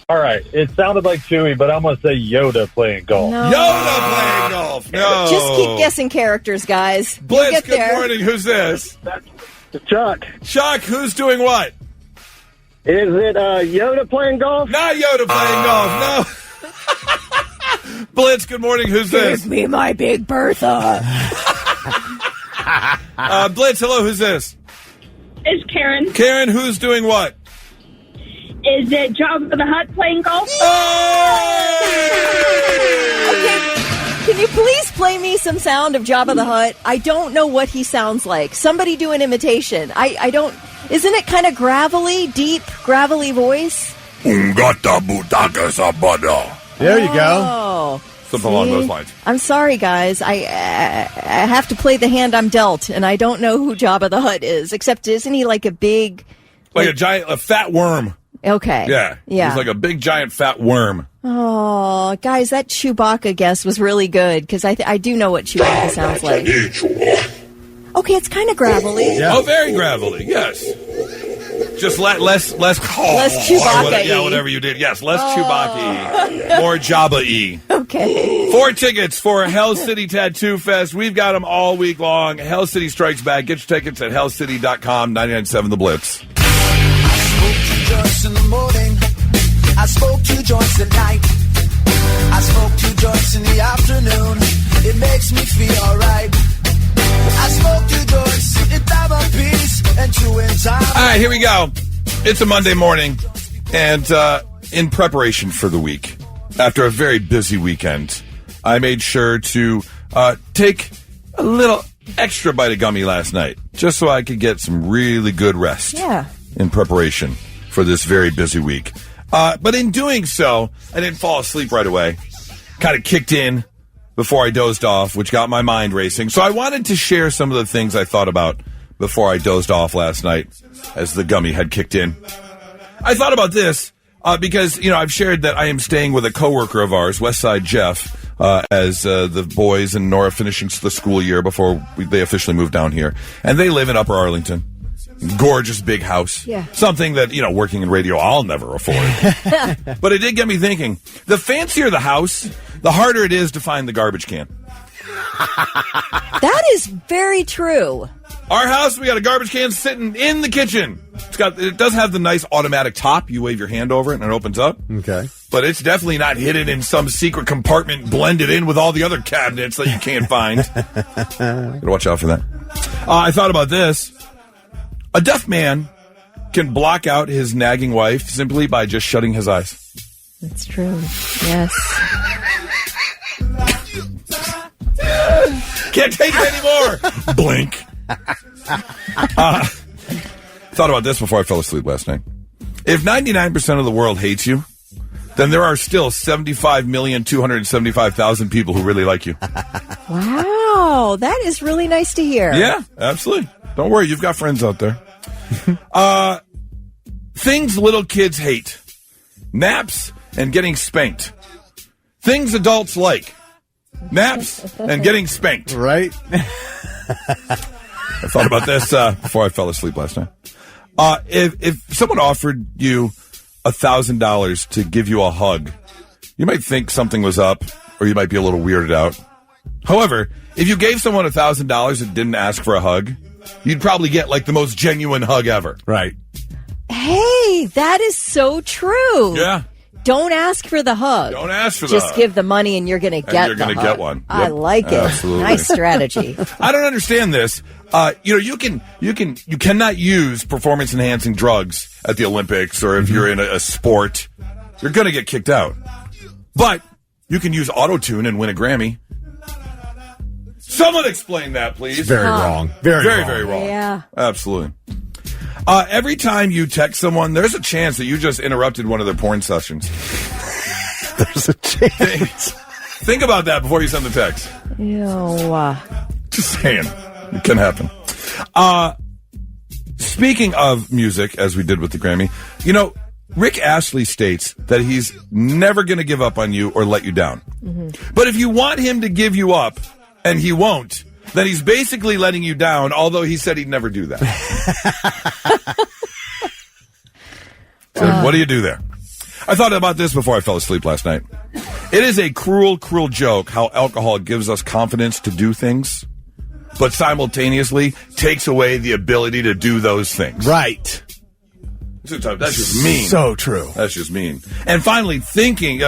J: All right. It sounded like Chewie, but I'm going to say Yoda playing golf.
D: No.
C: Yoda playing golf. No.
D: Just keep guessing characters, guys. You'll
C: Blitz,
D: get
C: good
D: there.
C: morning. Who's this?
J: Chuck.
C: Chuck, who's doing what?
J: Is it Yoda playing golf?
C: Not Yoda playing golf. No. Blitz, good morning. Who's this?
D: Give me my Big Bertha.
C: Blitz, hello. Who's this?
H: It's Karen.
C: Karen, who's doing what?
H: Is it Jabba the Hutt playing golf?
D: Okay, can you please play me some sound of Jabba the Hutt? I don't know what he sounds like. Somebody do an imitation. I don't... Isn't it kind of gravelly, deep, gravelly voice?
C: Ungata butaka sabada.
E: There you go.
D: Oh.
C: Something along those lines.
D: I'm sorry, guys. I have to play the hand I'm dealt, and I don't know who Jabba the Hutt is, except isn't he like a big...
C: Like a fat worm.
D: Okay.
C: Yeah.
D: Yeah.
C: He's like a big, giant, fat worm.
D: Oh, guys, that Chewbacca guess was really good, because I do know what Chewbacca sounds like. Okay, it's kind of gravelly.
E: Yeah.
C: Oh, very gravelly, yes. Just less
D: Chewbacca-y.
C: whatever you did. Yes, less Chewbacca-y. More Jabba-y.
D: Okay.
C: 4 tickets for Hell City Tattoo Fest. We've got them all week long. Hell City Strikes Back. Get your tickets at hellcity.com. 99.7 The Blitz.
K: I spoke to Joyce in the morning. I spoke to Joyce at night. I spoke to Joyce in the afternoon. It makes me feel alright. I spoke to Joyce in time of peace and true in time.
C: All right, here we go. It's a Monday morning, and in preparation for the week, after a very busy weekend, I made sure to take a little extra bite of gummy last night, just so I could get some really good rest.
D: Yeah.
C: In preparation for this very busy week. But in doing so, I didn't fall asleep right away. Kind of kicked in before I dozed off, which got my mind racing. So I wanted to share some of the things I thought about before I dozed off last night as the gummy had kicked in. I thought about this because, I've shared that I am staying with a coworker of ours, Westside Jeff, as the boys and Nora finishing the school year before they officially moved down here. And they live in Upper Arlington. Gorgeous big house.
D: Yeah.
C: Something that, working in radio, I'll never afford. But it did get me thinking. The fancier the house, the harder it is to find the garbage can.
D: That is very true.
C: Our house, we got a garbage can sitting in the kitchen. It does have the nice automatic top. You wave your hand over it and it opens up.
E: Okay.
C: But it's definitely not hidden in some secret compartment blended in with all the other cabinets that you can't find. Gotta watch out for that. I thought about this. A deaf man can block out his nagging wife simply by just shutting his eyes.
D: That's true. Yes.
C: Can't take it anymore. Blink. Thought about this before I fell asleep last night. If 99% of the world hates you, then there are still 75,275,000 people who really like you.
D: Wow, that is really nice to hear.
C: Yeah, absolutely. Don't worry, you've got friends out there. Things little kids hate. Naps and getting spanked. Things adults like. Naps and getting spanked.
E: Right?
C: I thought about this before I fell asleep last night. If someone offered you $1,000 to give you a hug, you might think something was up, or you might be a little weirded out. However, if you gave someone $1,000 and didn't ask for a hug, you'd probably get like the most genuine hug ever.
E: Right.
D: Hey, that is so true.
C: Yeah.
D: Don't ask for the hug.
C: Don't ask for the
D: Just
C: hug.
D: give the money and you're going to get
C: you're
D: the
C: gonna
D: hug.
C: get one.
D: I
C: Yep.
D: like it.
C: Absolutely.
D: Nice strategy.
C: I don't understand this. You cannot use performance enhancing drugs at the Olympics, or if you're in a sport, you're going to get kicked out. But you can use auto-tune and win a Grammy. Someone explain that, please.
E: It's very wrong. Very wrong.
C: Very wrong.
D: Yeah.
C: Absolutely. Every time you text someone, there's a chance that you just interrupted one of their porn sessions.
E: There's a chance.
C: Think about that before you send the text.
D: Ew.
C: Just saying. It can happen. Speaking of music, as we did with the Grammy, Rick Astley states that he's never going to give up on you or let you down. Mm-hmm. But if you want him to give you up, and he won't, then he's basically letting you down, although he said he'd never do that. So what do you do there? I thought about this before I fell asleep last night. It is a cruel, cruel joke how alcohol gives us confidence to do things, but simultaneously takes away the ability to do those things.
E: Right.
C: That's just mean.
E: So true.
C: That's just mean. And finally, speaking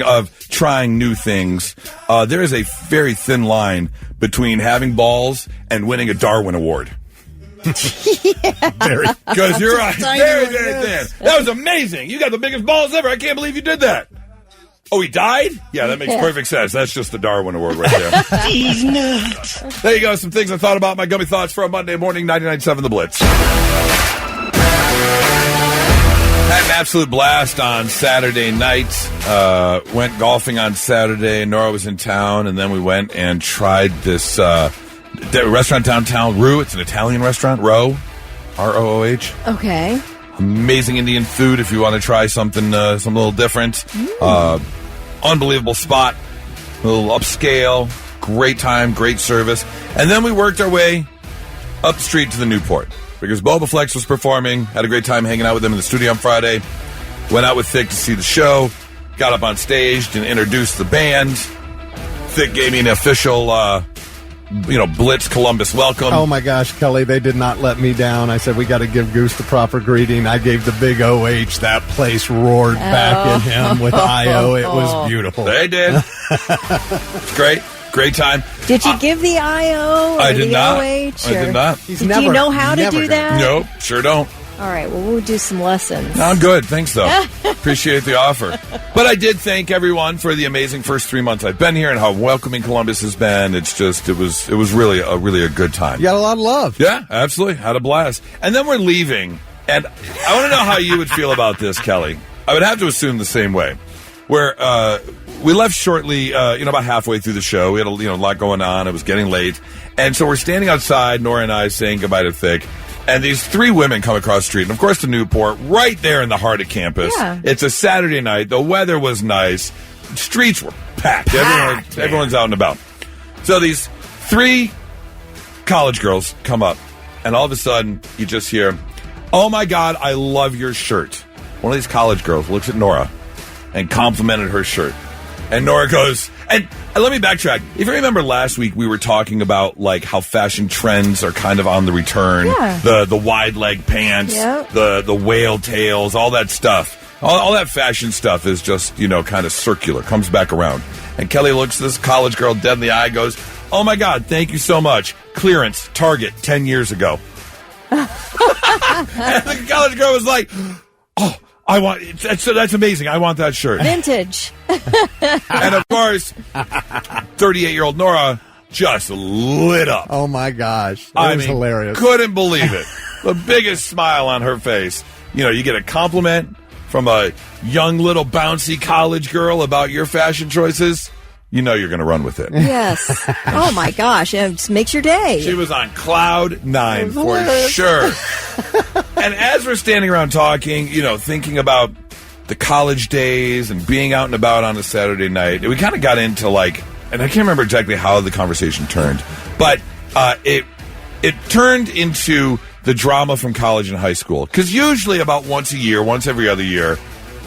C: of trying new things, there is a very thin line between having balls and winning a Darwin Award. Because you're right. Very, very thin. That was amazing. You got the biggest balls ever. I can't believe you did that. Oh, he died? Yeah, that makes perfect sense. That's just the Darwin Award right there. He's nuts. There you go. Some things I thought about. My gummy thoughts for a Monday morning, 99.7 The Blitz. Had an absolute blast on Saturday night. Went golfing on Saturday. Nora was in town, and then we went and tried this restaurant downtown, Roo. It's an Italian restaurant, Ro, R-O-O-H.
D: Okay.
C: Amazing Indian food if you want to try something a little different. Unbelievable spot, a little upscale, great time, great service. And then we worked our way up the street to the Newport. Because Boba Flex was performing, had a great time hanging out with them in the studio on Friday. Went out with Thick to see the show, got up on stage and introduced the band. Thick gave me an official, Blitz Columbus welcome.
E: Oh my gosh, Kelly, they did not let me down. I said, we got to give Goose the proper greeting. I gave the big OH. That place roared back at him with IO. It was beautiful.
C: They did. It's great. Great time.
D: Did you give the IO or
C: I did
D: the
C: not.
D: OH?
C: I did not.
D: Do you know how to do that?
C: Nope, sure don't.
D: All right, well, we'll do some lessons.
C: No, I'm good. Thanks, though. Appreciate the offer. But I did thank everyone for the amazing first 3 months I've been here and how welcoming Columbus has been. It's just, it was really a good time.
E: You got a lot of love.
C: Yeah, absolutely. Had a blast. And then we're leaving, and I want to know how you would feel about this, Kelly. I would have to assume the same way. Where we left shortly, about halfway through the show. We had a lot going on. It was getting late. And so we're standing outside, Nora and I, saying goodbye to Thick. And these three women come across the street. And, of course, the Newport, right there in the heart of campus. Yeah. It's a Saturday night. The weather was nice. Streets were packed. Everyone's out and about. So these three college girls come up. And all of a sudden, you just hear, "Oh, my God, I love your shirt." One of these college girls looks at Nora and complimented her shirt. And Nora goes, and let me backtrack. If you remember last week, we were talking about like how fashion trends are kind of on the return. Yeah. The wide leg pants, the whale tails, all that stuff. All that fashion stuff is just, kind of circular, comes back around. And Kelly looks at this college girl dead in the eye, goes, "Oh my God, thank you so much. Clearance, Target, 10 years ago." And the college girl was like, "Oh, that's amazing. I want that shirt."
D: Vintage.
C: And of course, 38-year-old Nora just lit up.
E: Oh my gosh. That was hilarious.
C: Couldn't believe it. The biggest smile on her face. You get a compliment from a young little bouncy college girl about your fashion choices. You're going to run with it.
D: Yes. Oh my gosh. It just makes your day.
C: She was on cloud 9 for sure. And as we're standing around talking, thinking about the college days and being out and about on a Saturday night, we kind of got into and I can't remember exactly how the conversation turned, but it turned into the drama from college and high school. Because usually about once every other year,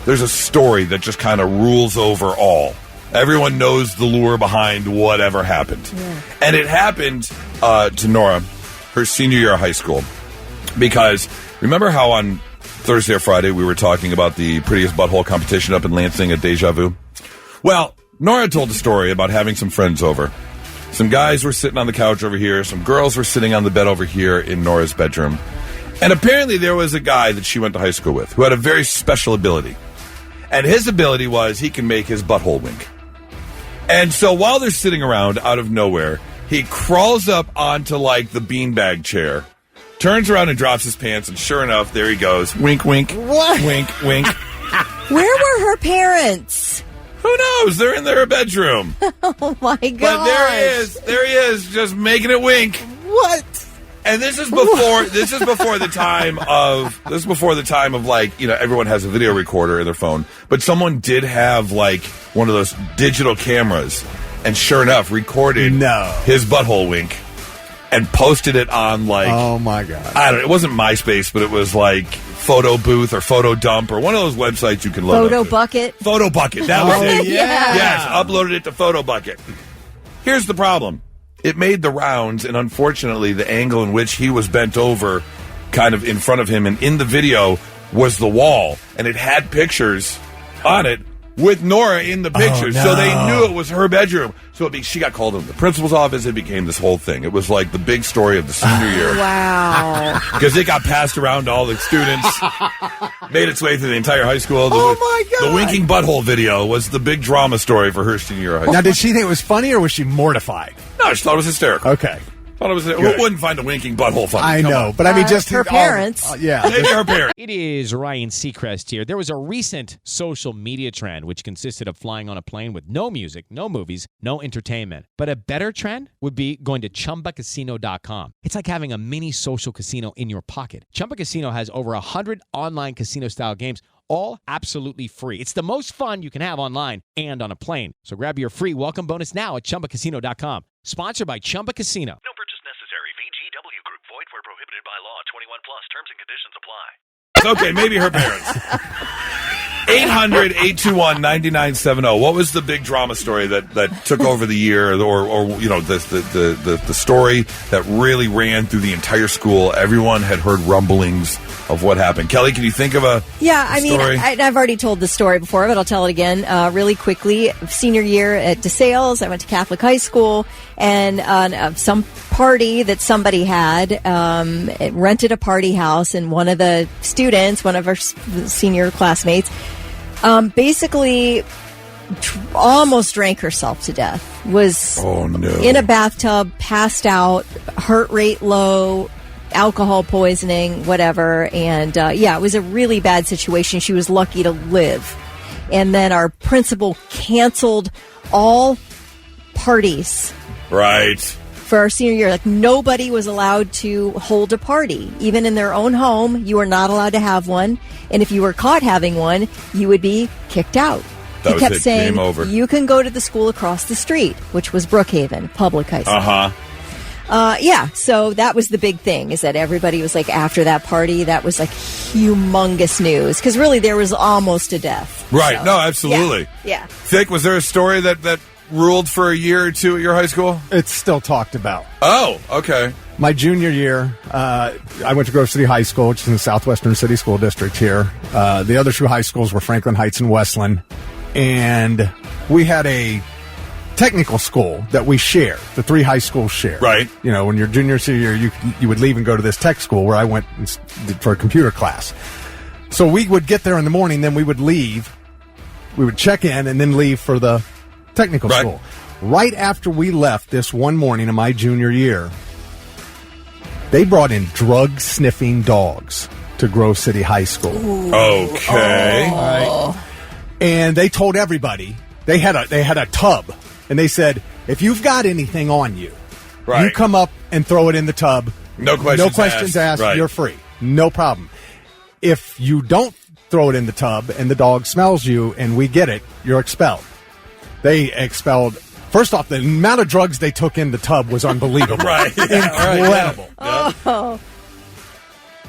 C: there's a story that just kind of rules over all. Everyone knows the lure behind whatever happened. Yeah. And it happened to Nora, her senior year of high school. Because remember how on Thursday or Friday we were talking about the prettiest butthole competition up in Lansing at Deja Vu? Well, Nora told a story about having some friends over. Some guys were sitting on the couch over here. Some girls were sitting on the bed over here in Nora's bedroom. And apparently there was a guy that she went to high school with who had a very special ability. And his ability was he can make his butthole wink. And so while they're sitting around out of nowhere, he crawls up onto, like, the beanbag chair, turns around and drops his pants, and sure enough, there he goes. Wink, wink.
D: What?
C: Wink, wink.
D: Where were her parents?
C: Who knows? They're in their bedroom.
D: Oh, my God.
C: But there he is, just making it wink.
D: What?
C: And this is before the time of like, you know, everyone has a video recorder in their phone, but someone did have like one of those digital cameras and sure enough recorded his butthole wink and posted it on like,
E: oh my God.
C: I don't know, it wasn't MySpace, but it was like Photo Booth or Photo Dump or one of those websites you can load
D: Photo
C: up to.
D: Bucket.
C: Photo Bucket. That was it.
D: Yeah.
C: Yes, uploaded it to Photo Bucket. Here's the problem. It made the rounds, and unfortunately, the angle in which he was bent over kind of in front of him, and in the video was the wall, and it had pictures on it with Nora in the pictures, so they knew it was her bedroom. So she got called into the principal's office. It became this whole thing. It was like the big story of the senior year.
D: Wow.
C: Because it got passed around to all the students, made its way through the entire high school.
E: Oh, my God.
C: The winking butthole video was the big drama story for her senior year of high school.
E: Now, did she think it was funny or was she mortified?
C: No, she thought it was hysterical.
E: Okay.
C: Thought it was. Who wouldn't find a winking butthole funny?
E: I
C: Come
E: know,
C: on.
E: but I mean, just
D: her parents.
E: Yeah,
C: maybe her parents.
F: It is Ryan Seacrest here. There was a recent social media trend which consisted of flying on a plane with no music, no movies, no entertainment. But a better trend would be going to ChumbaCasino.com. It's like having a mini social casino in your pocket. Chumba Casino has over 100 online casino-style games, all absolutely free. It's the most fun you can have online and on a plane. So grab your free welcome bonus now at ChumbaCasino.com. Sponsored by Chumba Casino.
L: No purchase necessary. VGW Group. Void where prohibited by law. 21 plus. Terms and conditions apply.
C: Okay, maybe her parents. 800-821-9970. What was the big drama story that took over the year, or you know, the story that really ran through the entire school? Everyone had heard rumblings of what happened. Kelly, can you think of a story?
D: I've already told the story before, but I'll tell it again really quickly. Senior year at DeSales, I went to Catholic high school, and on some party that somebody had, it rented a party house, and one of the students, one of our senior classmates, basically almost drank herself to death. Was in a bathtub, passed out, heart rate low, alcohol poisoning, whatever. And it was a really bad situation. She was lucky to live. And then our principal canceled all parties.
C: Right.
D: For our senior year. Like, nobody was allowed to hold a party. Even in their own home, you were not allowed to have one. And if you were caught having one, you would be kicked out. He kept saying, game over. You can go to the school across the street, which was Brookhaven Public High School. So that was the big thing, is that everybody was like, after that party, that was like humongous news. Because really, there was almost a death.
C: Right.
D: So,
C: no, absolutely.
D: Yeah.
C: Thick, was there a story that ruled for a year or two at your high school?
E: It's still talked about.
C: Oh, okay.
E: My junior year, I went to Grove City High School, which is in the Southwestern City School District here. The other two high schools were Franklin Heights and Westland. And we had a technical school that we share. The three high schools share.
C: Right.
E: You know, when you're junior, senior year, you would leave and go to this tech school where I went for a computer class. So we would get there in the morning, then we would leave. We would check in and then leave for the technical school. Right after we left this one morning in my junior year, they brought in drug-sniffing dogs to Grove City High School.
C: Ooh. Okay.
E: Right. And they told everybody, they had a tub, and they said, if you've got anything on you, you come up and throw it in the tub.
C: No questions
E: asked. You're free. No problem. If you don't throw it in the tub and the dog smells you and we get it, you're expelled. They expelled. First off, the amount of drugs they took in the tub was unbelievable. Incredible.
D: Oh.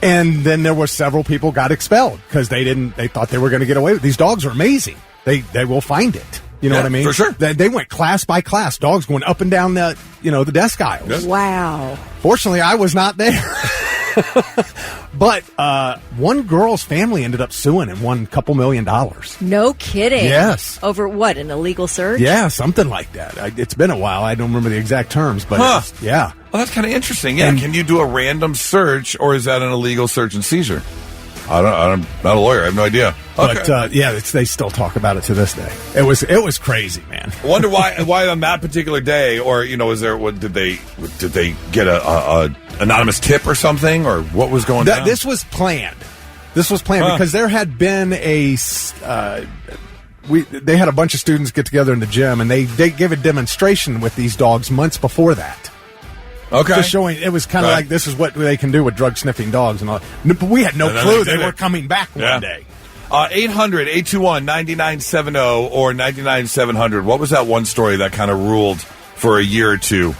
E: And then there were several people got expelled because they thought they were going to get away with it. These dogs are amazing. They will find it. You know what I mean?
C: For sure.
E: They went class by class, dogs going up and down the desk aisles.
C: Yes.
D: Wow.
E: Fortunately, I was not there. But one girl's family ended up suing and won a couple $1 million.
D: No kidding.
E: Yes.
D: Over what, an illegal search?
E: Yeah, something like that. It's been a while. I don't remember the exact terms, but yeah.
C: Well, that's kind of interesting. Yeah, can you do a random search, or is that an illegal search and seizure? I'm not a lawyer. I have no idea. Okay.
E: But they still talk about it to this day. It was crazy, man.
C: I wonder why on that particular day, or was there? Did they get a anonymous tip or something, or what was going on?
E: This was planned. Because there had been they had a bunch of students get together in the gym, and they gave a demonstration with these dogs months before that.
C: Okay.
E: Just showing, it was kind of like, this is what they can do with drug-sniffing dogs and all. But we had no clue they were coming back one day.
C: 800-821-9970 or 99-700. What was that one story that kind of ruled for a year or two?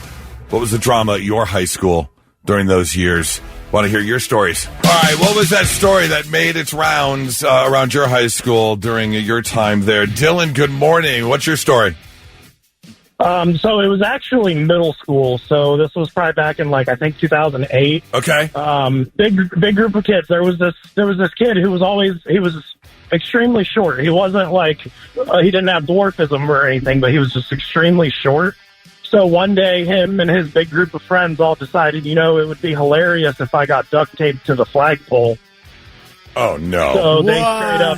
C: What was the drama at your high school during those years? Want to hear your stories. All right, what was that story that made its rounds around your high school during your time there? Dylan, good morning. What's your story?
M: So it was actually middle school. So this was probably back in I think 2008.
C: Okay.
M: Big group of kids. There was this kid who was extremely short. He wasn't he didn't have dwarfism or anything, but he was just extremely short. So one day, him and his big group of friends all decided, it would be hilarious if I got duct taped to the flagpole.
C: Oh no!
M: So they straight up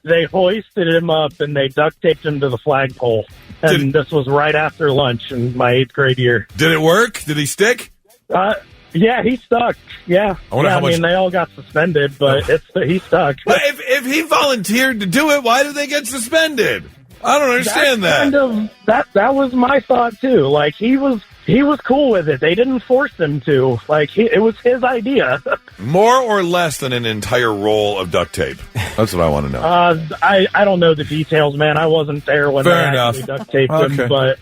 M: they hoisted him up and they duct taped him to the flagpole. And this was right after lunch in my 8th grade year.
C: Did it work? Did he stick?
M: Yeah, he stuck. Yeah. I mean, they all got suspended, but he stuck.
C: But if he volunteered to do it, why did they get suspended? I don't understand that.
M: That was my thought too. He was cool with it. They didn't force him to. It was his idea.
C: More or less than an entire roll of duct tape? That's what I want to know.
M: I don't know the details, man. I wasn't there when they actually duct taped him, but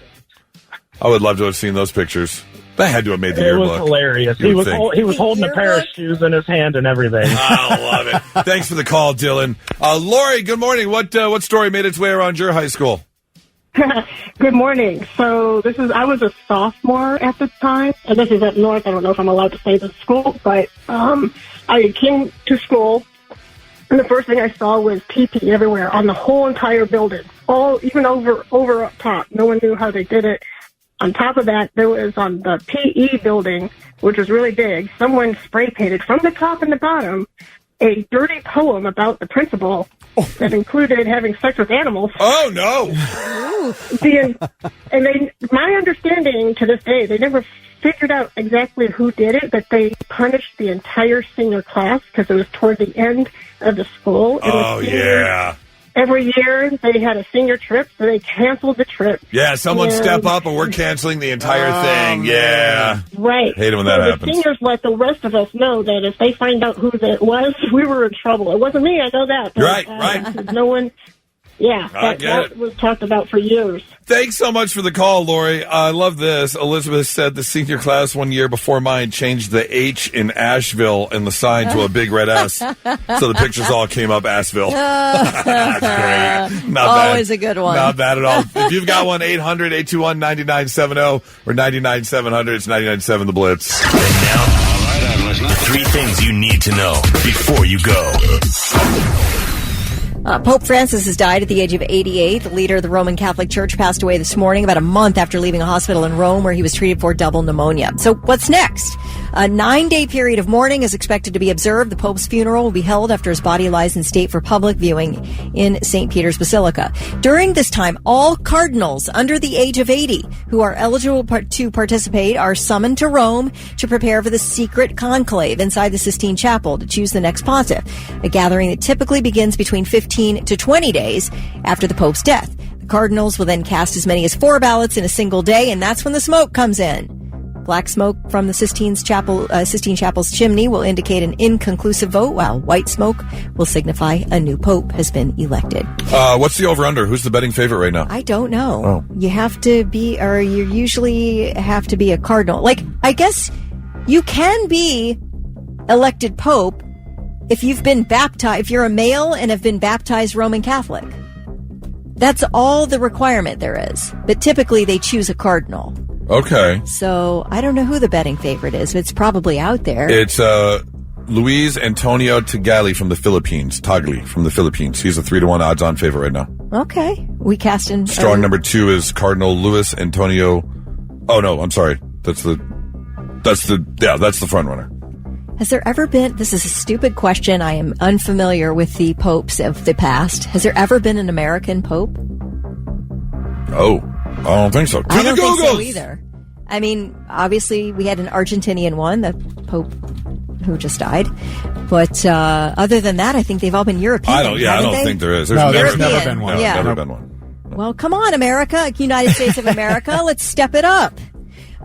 C: I would love to have seen those pictures. That had to have made the yearbook.
M: It was hilarious. He was holding a pair of shoes in his hand and everything.
C: I love it. Thanks for the call, Dylan. Lori, good morning. What story made its way around your high school?
N: Good morning. So I was a sophomore at the time, and this is up north. I don't know if I'm allowed to say the school, but I came to school, and the first thing I saw was pee-pee everywhere on the whole entire building, even over up top. No one knew how they did it. On top of that, there was on the PE building, which was really big, someone spray painted from the top and the bottom a dirty poem about the principal that included having sex with animals.
C: Oh, no.
N: My understanding to this day, they never figured out exactly who did it, but they punished the entire senior class because it was toward the end of the school. And
C: yeah.
N: Every year they had a senior trip, so they canceled the trip.
C: Yeah, someone step up and we're canceling the entire thing. Yeah.
N: Right.
C: Hate it when that happens.
N: The seniors let the rest of us know that if they find out who it was, we were in trouble. It wasn't me, I know that. But,
C: right.
N: No one... Yeah, that was talked about for years.
C: Thanks so much for the call, Lori. I love this. Elizabeth said the senior class one year before mine changed the H in Asheville and the sign to a big red S. So the pictures all came up Asheville. That's great. Not bad.
D: Always a good one.
C: Not bad at all. If you've got one, 800-821-9970 or 99-700. It's 99.7 The Blitz.
B: And now, I'm listening. 3 things you need to know before you go.
D: Pope Francis has died at the age of 88. The leader of the Roman Catholic Church passed away this morning, about a month after leaving a hospital in Rome where he was treated for double pneumonia. So what's next? A 9-day period of mourning is expected to be observed. The Pope's funeral will be held after his body lies in state for public viewing in St. Peter's Basilica. During this time, all cardinals under the age of 80 who are eligible to participate are summoned to Rome to prepare for the secret conclave inside the Sistine Chapel to choose the next pontiff, a gathering that typically begins between 15 to 20 days after the Pope's death. The cardinals will then cast as many as 4 ballots in a single day, and that's when the smoke comes in. Black smoke from the Sistine Chapel's chimney will indicate an inconclusive vote, while white smoke will signify a new pope has been elected.
C: What's the over-under? Who's the betting favorite right now?
D: I don't know. You have to be, or you usually have to be a cardinal. I guess you can be elected pope if you've been baptized, if you're a male and have been baptized Roman Catholic. That's all the requirement there is. But typically they choose a cardinal.
C: Okay.
D: So I don't know who the betting favorite is, but it's probably out there.
C: It's Luis Antonio Tagali from the Philippines. Tagali from the Philippines. He's a 3-1 odds-on favorite right now.
D: Okay. We cast in...
C: Strong number 2 is Cardinal Luis Antonio... Oh, no, I'm sorry. That's the front runner.
D: Has there ever been, this is a stupid question, I am unfamiliar with the popes of the past. Has there ever been an American pope?
C: Oh, I don't think so.
D: I don't think so either. I mean, obviously we had an Argentinian one, the pope who just died. But other than that, I think they've all been European.
C: I don't think there is.
E: There's never been one.
D: Yeah.
C: Never been one.
D: Well, come on, America, United States of America, let's step it up.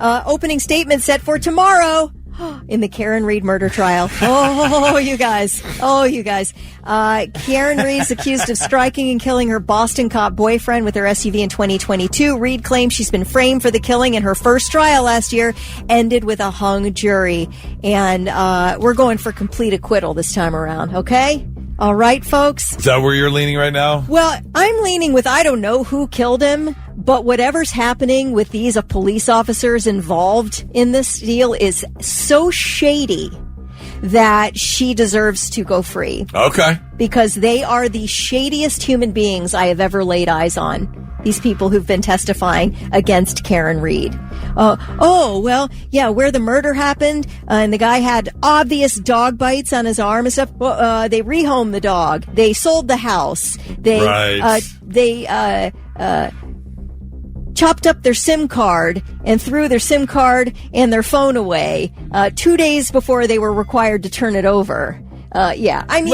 D: Opening statement set for tomorrow in the Karen Reed murder trial. Oh, you guys. Karen Reed's accused of striking and killing her Boston cop boyfriend with her SUV in 2022. Reed claims she's been framed for the killing, and her first trial last year ended with a hung jury. And we're going for complete acquittal this time around, okay? All right, folks?
C: Is that where you're leaning right now?
D: Well, I'm leaning with I don't know who killed him, but whatever's happening with these police officers involved in this deal is so shady that she deserves to go free.
C: Okay.
D: Because they are the shadiest human beings I have ever laid eyes on. These people who've been testifying against Karen Reed. Where the murder happened, and the guy had obvious dog bites on his arm and stuff. They rehomed the dog. They sold the house. They chopped up their SIM card and threw their SIM card and their phone away 2 days before they were required to turn it over. I mean,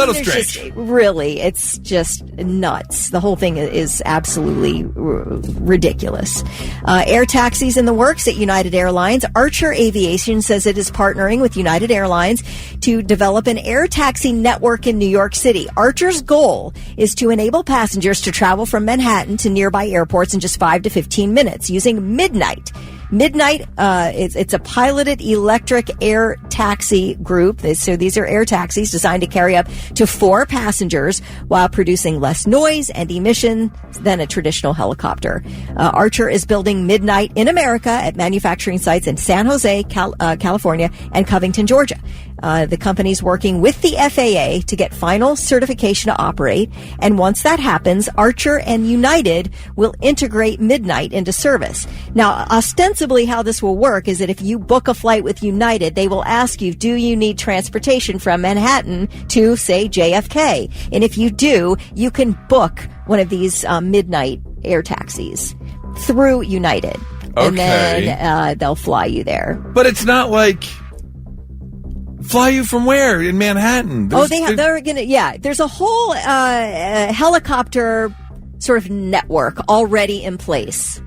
D: it's just nuts. The whole thing is absolutely ridiculous. Air taxis in the works at United Airlines. Archer Aviation says it is partnering with United Airlines to develop an air taxi network in New York City. Archer's goal is to enable passengers to travel from Manhattan to nearby airports in just 5 to 15 minutes using Midnight. It's a piloted electric air taxi group. So these are air taxis designed to carry up to 4 passengers while producing less noise and emission than a traditional helicopter. Archer is building Midnight in America at manufacturing sites in San Jose, California, and Covington, Georgia. The company's working with the FAA to get final certification to operate. And once that happens, Archer and United will integrate Midnight into service. Now, ostensibly how this will work is that if you book a flight with United, they will ask you, do you need transportation from Manhattan to, say, JFK? And if you do, you can book one of these Midnight air taxis through United.
C: Okay.
D: And then they'll fly you there.
C: But it's not like... Fly you from where? In Manhattan?
D: There's a whole helicopter sort of network already in place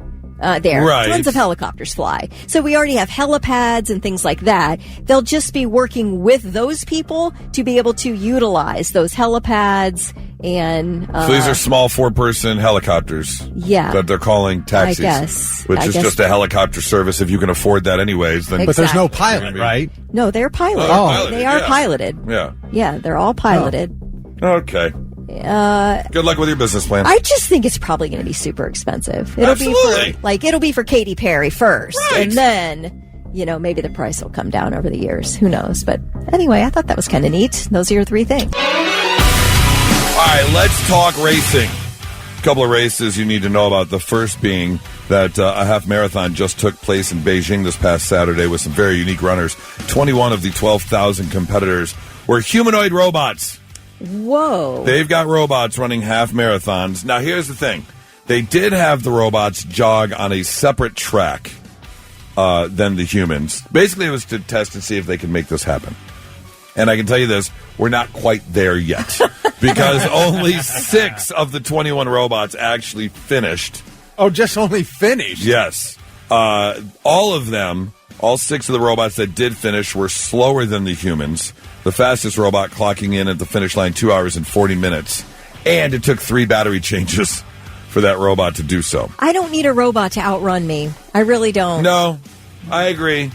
D: there.
C: Right.
D: Tons of helicopters fly. So we already have helipads and things like that. They'll just be working with those people to be able to utilize those helipads and...
C: so these are small 4-person helicopters.
D: Yeah.
C: That they're calling taxis.
D: I guess.
C: Which is just a helicopter service if you can afford that anyways. Then.
D: Exactly.
E: But there's no pilot, right?
D: No, they're piloted. They are piloted.
C: Yeah.
D: Yeah, they're all piloted.
C: Okay. Good luck with your business plan.
D: I just think it's probably going to be super expensive. It'll be for Katy Perry first,
C: right.
D: And then, maybe the price will come down over the years. Who knows? But anyway, I thought that was kind of neat. Those are your 3 things.
C: All right, let's talk racing. A couple of races you need to know about. The first being that a half marathon just took place in Beijing this past Saturday with some very unique runners. 21 of the 12,000 competitors were humanoid robots.
D: Whoa.
C: They've got robots running half marathons. Now, here's the thing. They did have the robots jog on a separate track than the humans. Basically, it was to test and see if they could make this happen. And I can tell you this, we're not quite there yet. Because only 6 of the 21 robots actually finished.
E: Oh, just only finished?
C: Yes. All of them, all 6 of the robots that did finish were slower than the humans. The fastest robot clocking in at the finish line 2 hours and 40 minutes. And it took 3 battery changes for that robot to do so.
D: I don't need a robot to outrun me. I really don't.
C: No, I agree.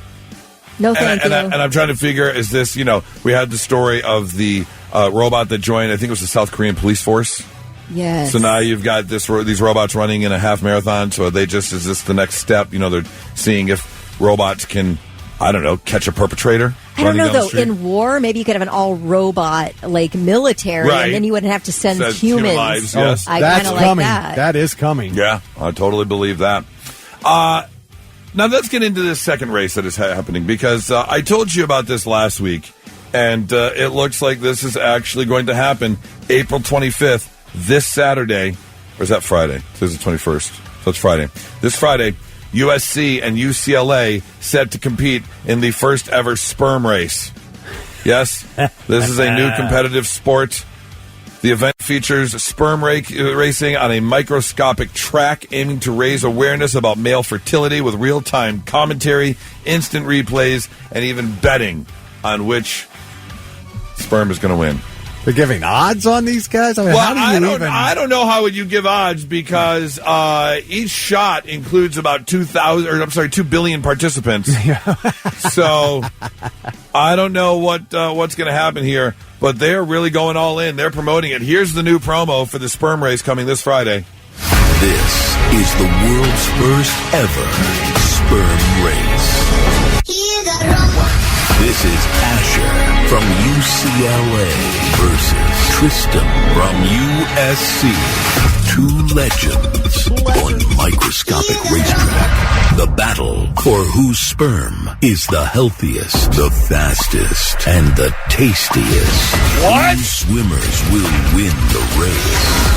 D: No, thank you.
C: And I'm trying to figure, is this, we had the story of the robot that joined, I think it was the South Korean police force.
D: Yes.
C: So now you've got these robots running in a half marathon. So is this the next step? They're seeing if robots can, I don't know, catch a perpetrator.
D: I don't know, though. In war, maybe you could have an all-robot, military,
C: right.
D: And then you wouldn't have to send humans.
C: Lives, yes.
D: I kind of like that.
E: That is coming.
C: Yeah, I totally believe that. Now, let's get into this second race that is happening, because I told you about this last week, And it looks like this is actually going to happen April 25th, this Saturday. Or is that Friday? This is the 21st. So it's Friday. This Friday, USC and UCLA set to compete in the first ever sperm race. Yes, this is a new competitive sport. The event features sperm racing on a microscopic track aiming to raise awareness about male fertility with real-time commentary, instant replays, and even betting on which sperm is going to win.
E: They're giving odds on these guys? I mean, how do you
C: I don't know how would you give odds because each shot includes about 2 billion participants. So I don't know what's going to happen here, but they're really going all in. They're promoting it. Here's the new promo for the sperm race coming this Friday.
O: This is the world's first ever sperm race. This is Asher from UCLA versus Tristan from USC. Two legends on microscopic racetrack. The battle for whose sperm is the healthiest, the fastest, and the tastiest.
C: What?
O: Whose swimmers will win the race.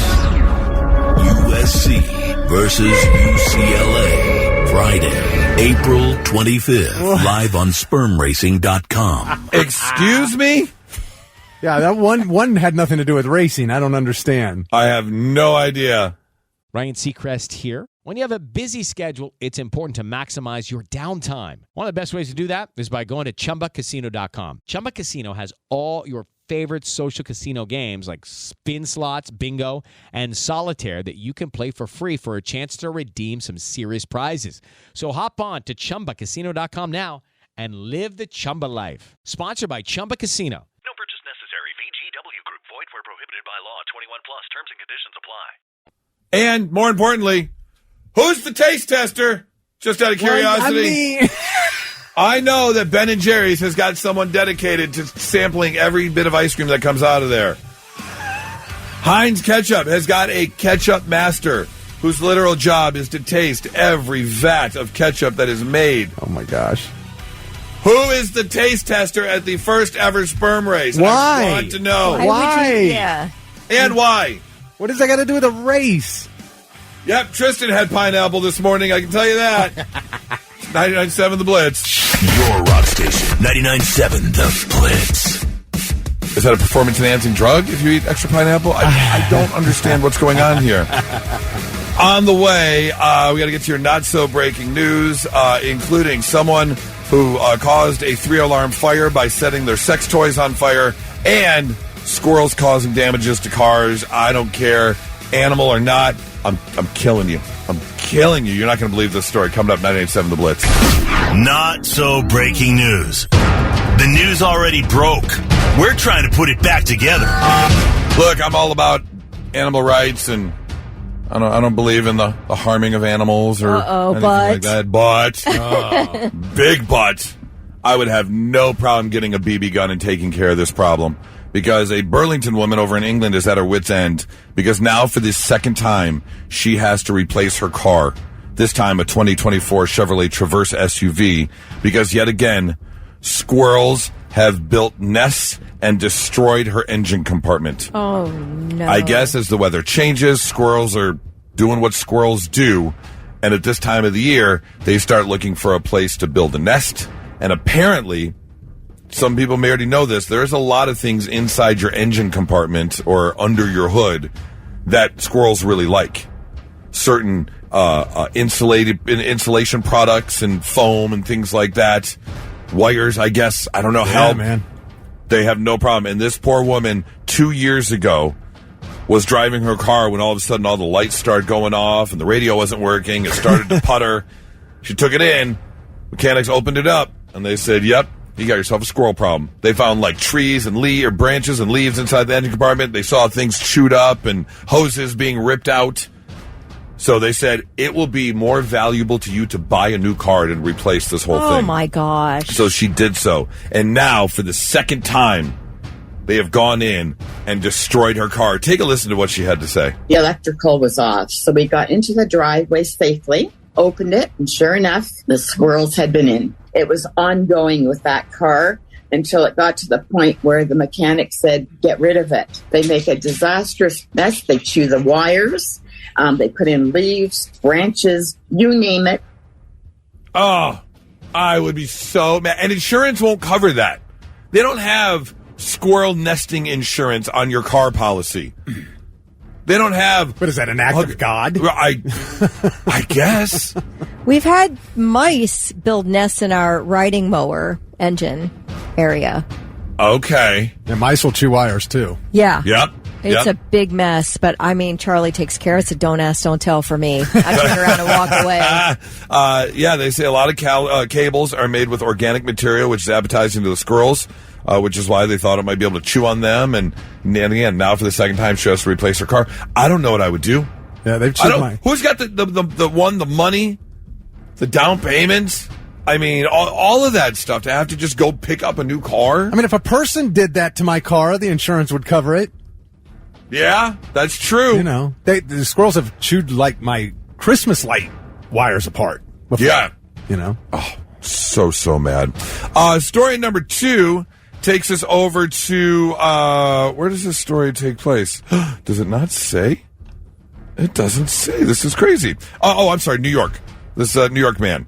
O: USC versus UCLA. Friday, April 25th, live on spermracing.com.
C: Excuse me?
E: Yeah, that one had nothing to do with racing. I don't understand.
C: I have no idea.
F: Ryan Seacrest here. When you have a busy schedule, it's important to maximize your downtime. One of the best ways to do that is by going to ChumbaCasino.com. Chumba Casino has all your favorite social casino games like spin slots, bingo, and solitaire that you can play for free for a chance to redeem some serious prizes. So hop on to ChumbaCasino.com now and live the Chumba life. Sponsored by Chumba Casino.
L: No purchase necessary. VGW Group. Void where prohibited by law. 21 plus. Terms and conditions apply.
C: And more importantly, who's the taste tester? Just out of curiosity. I know that Ben & Jerry's has got someone dedicated to sampling every bit of ice cream that comes out of there. Heinz Ketchup has got a ketchup master whose literal job is to taste every vat of ketchup that is made.
E: Oh, my gosh.
C: Who is the taste tester at the first ever sperm race?
E: Why?
C: I want to know.
E: Why?
D: Yeah.
C: And why?
E: What does that got to do with a race?
C: Yep, Tristan had pineapple this morning, I can tell you that. 99.7 The Blitz.
O: Your rock station, 99.7 The Blitz.
C: Is that a performance-enhancing drug if you eat extra pineapple? I don't understand what's going on here. On the way, we got to get to your not-so-breaking news, including someone who caused a 3-alarm fire by setting their sex toys on fire, and squirrels causing damages to cars. I don't care, animal or not, I'm killing you. I'm killing you. You're not going to believe this story. Coming up, 98.7 The Blitz.
B: Not so breaking news. The news already broke. We're trying to put it back together.
C: Look, I'm all about animal rights, and I don't believe in the harming of animals or anything like that. But, big but, I would have no problem getting a BB gun and taking care of this problem. Because a Burlington woman over in England is at her wit's end. Because now, for the second time, she has to replace her car. This time, a 2024 Chevrolet Traverse SUV. Because yet again, squirrels have built nests and destroyed her engine compartment.
D: Oh, no.
C: I guess as the weather changes, squirrels are doing what squirrels do. And at this time of the year, they start looking for a place to build a nest. And apparently, some people may already know this, there's a lot of things inside your engine compartment or under your hood that squirrels really like. Certain insulation products and foam and things like that. Wires, I guess. I don't know how.
E: Man.
C: They have no problem. And this poor woman, 2 years ago, was driving her car when all of a sudden all the lights started going off and the radio wasn't working. It started to putter. She took it in. Mechanics opened it up, and they said, yep, you got yourself a squirrel problem. They found like trees and branches and leaves inside the engine compartment. They saw things chewed up and hoses being ripped out. So they said, it will be more valuable to you to buy a new car and replace this whole thing.
D: Oh, my gosh.
C: So she did so. And now, for the second time, they have gone in and destroyed her car. Take a listen to what she had to say.
P: The electrical was off. So we got into the driveway safely, opened it, and sure enough, the squirrels had been in. It was ongoing with that car until it got to the point where the mechanic said, get rid of it. They make a disastrous mess. They chew the wires. They put in leaves, branches, you name it.
C: Oh, I would be so mad. And insurance won't cover that. They don't have squirrel nesting insurance on your car policy. They don't have...
E: What is that, an act of God?
C: I guess.
D: We've had mice build nests in our riding mower engine area.
C: Okay.
E: And mice will chew wires, too.
D: Yeah.
C: Yep.
D: It's a big mess, but I mean, Charlie takes care. It's a don't ask, don't tell for me. I turn around and walk away.
C: Yeah, they say a lot of cables are made with organic material, which is appetizing to the squirrels, which is why they thought it might be able to chew on them. And again, now for the second time, she has to replace her car. I don't know what I would do.
E: Yeah, they've chewed mine.
C: Who's got the money, the down payments? I mean, all of that stuff to have to just go pick up a new car.
E: I mean, if a person did that to my car, the insurance would cover it.
C: Yeah, that's true.
E: You know, the squirrels have chewed like my Christmas light wires apart before.
C: Yeah.
E: You know?
C: Oh, so mad. Story number 2 takes us over to, where does this story take place? Does it not say? It doesn't say. This is crazy. I'm sorry, New York. This New York man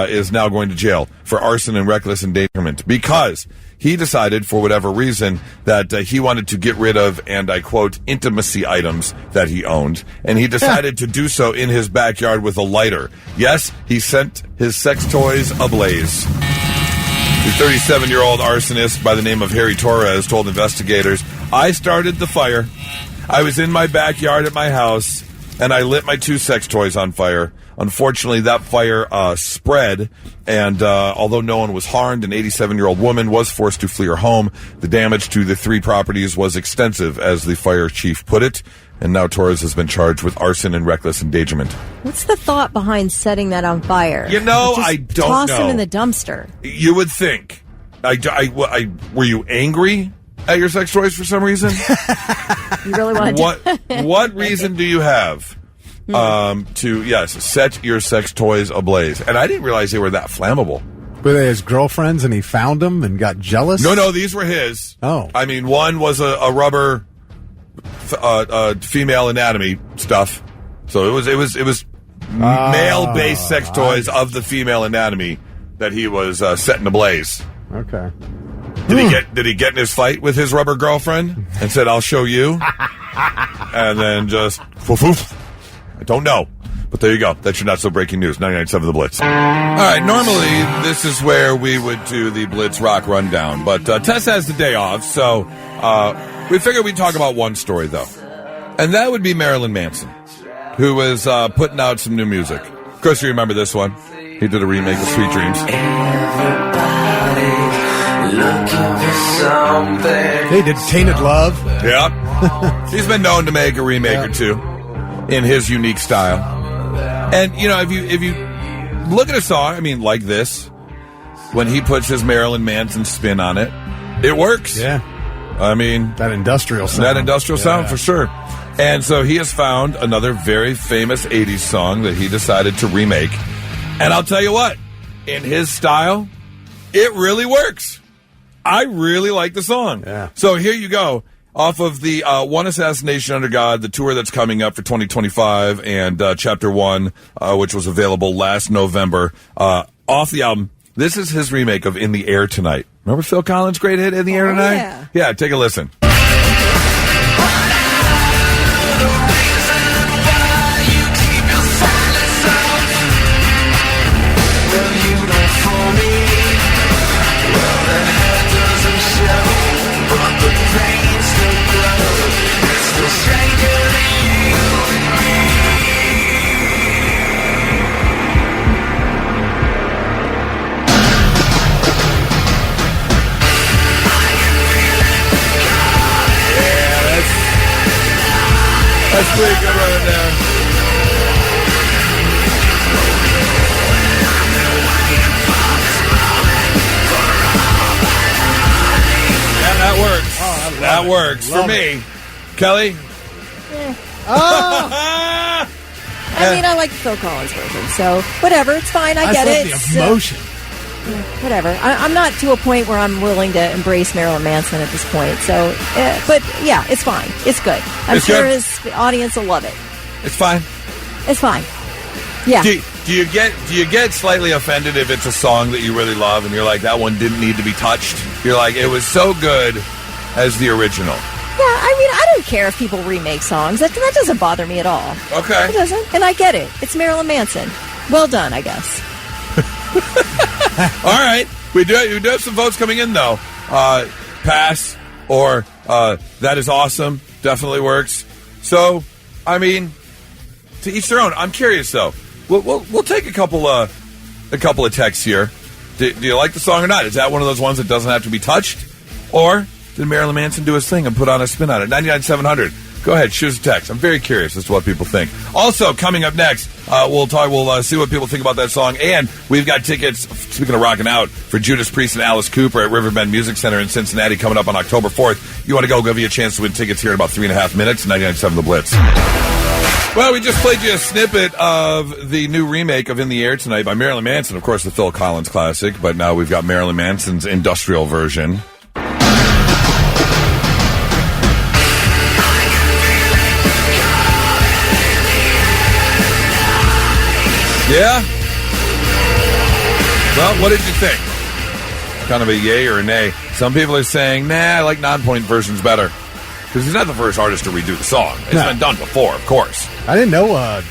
C: is now going to jail for arson and reckless endangerment because he decided, for whatever reason, that he wanted to get rid of, and I quote, intimacy items that he owned. And he decided to do so in his backyard with a lighter. Yes, he sent his sex toys ablaze. The 37-year-old arsonist by the name of Harry Torres told investigators, I started the fire. I was in my backyard at my house, and I lit my 2 sex toys on fire. Unfortunately, that fire spread, and although no one was harmed, an 87-year-old woman was forced to flee her home. The damage to the 3 properties was extensive, as the fire chief put it, and now Torres has been charged with arson and reckless endangerment.
D: What's the thought behind setting that on fire?
C: You know,
D: Just
C: I don't
D: toss
C: know.
D: them in the dumpster.
C: You would think. Were you angry at your sex toys for some reason?
D: You really want to
C: What reason do you have to set your sex toys ablaze? And I didn't realize they were that flammable.
E: Were they his girlfriends and he found them and got jealous?
C: No, these were his.
E: Oh.
C: I mean, one was a rubber female anatomy stuff. So it was male-based sex toys of the female anatomy that he was setting ablaze.
E: Okay.
C: Did he get in his fight with his rubber girlfriend and said, I'll show you? And then just poof. I don't know. But there you go. That's your not so breaking news. 99.7 The Blitz. All right. Normally, this is where we would do the Blitz Rock Rundown. But Tess has the day off, so we figured we'd talk about one story, though. And that would be Marilyn Manson, who was putting out some new music. Of course, you remember this one. He did a remake of Sweet Dreams.
E: They did Tainted Love.
C: Yep. He's been known to make a remake or two in his unique style. And, you know, if you look at a song, I mean, like this, when he puts his Marilyn Manson spin on it, it works.
E: Yeah.
C: I mean,
E: that industrial sound.
C: For sure. And so he has found another very famous 80s song that he decided to remake. And I'll tell you what, in his style, it really works. I really like the song.
E: Yeah.
C: So here you go. Off of the One Assassination Under God, the tour that's coming up for 2025, and Chapter 1, which was available last November, off the album. This is his remake of In the Air Tonight. Remember Phil Collins' great hit, In the Air Tonight? Yeah, take a listen. That's pretty good right there. Yeah, that works. That works for me. Kelly?
D: I mean, I like the Phil Collins version, so whatever. It's fine. I get it.
E: The emotion.
D: whatever. I'm not to a point where I'm willing to embrace Marilyn Manson at this point. So, but yeah, it's fine. It's good. I'm sure his audience will love it.
C: It's fine.
D: It's fine. Yeah.
C: Do you get slightly offended if it's a song that you really love and you're like, that one didn't need to be touched? You're like, it was so good as the original.
D: Yeah, I mean, I don't care if people remake songs. That doesn't bother me at all.
C: Okay.
D: It doesn't. And I get it. It's Marilyn Manson. Well done, I guess.
C: All right. We do have some votes coming in, though. Pass or that is awesome. Definitely works. So, I mean, to each their own. I'm curious, though. We'll take a couple of texts here. Do you like the song or not? Is that one of those ones that doesn't have to be touched? Or did Marilyn Manson do his thing and put on a spin on it? 99-700. Go ahead, shoot us a text. I'm very curious as to what people think. Also, coming up next, we'll see what people think about that song. And we've got tickets, speaking of rocking out, for Judas Priest and Alice Cooper at Riverbend Music Center in Cincinnati coming up on October 4th. You want to go, give you a chance to win tickets here in about 3.5 minutes. 99.7 The Blitz. Well, we just played you a snippet of the new remake of In the Air Tonight by Marilyn Manson. Of course, the Phil Collins classic, but now we've got Marilyn Manson's industrial version. Yeah? Well, what did you think? Kind of a yay or a nay. Some people are saying, nah, I like non-point versions better. Because he's not the first artist to redo the song. It's been done before, of course.
E: I didn't know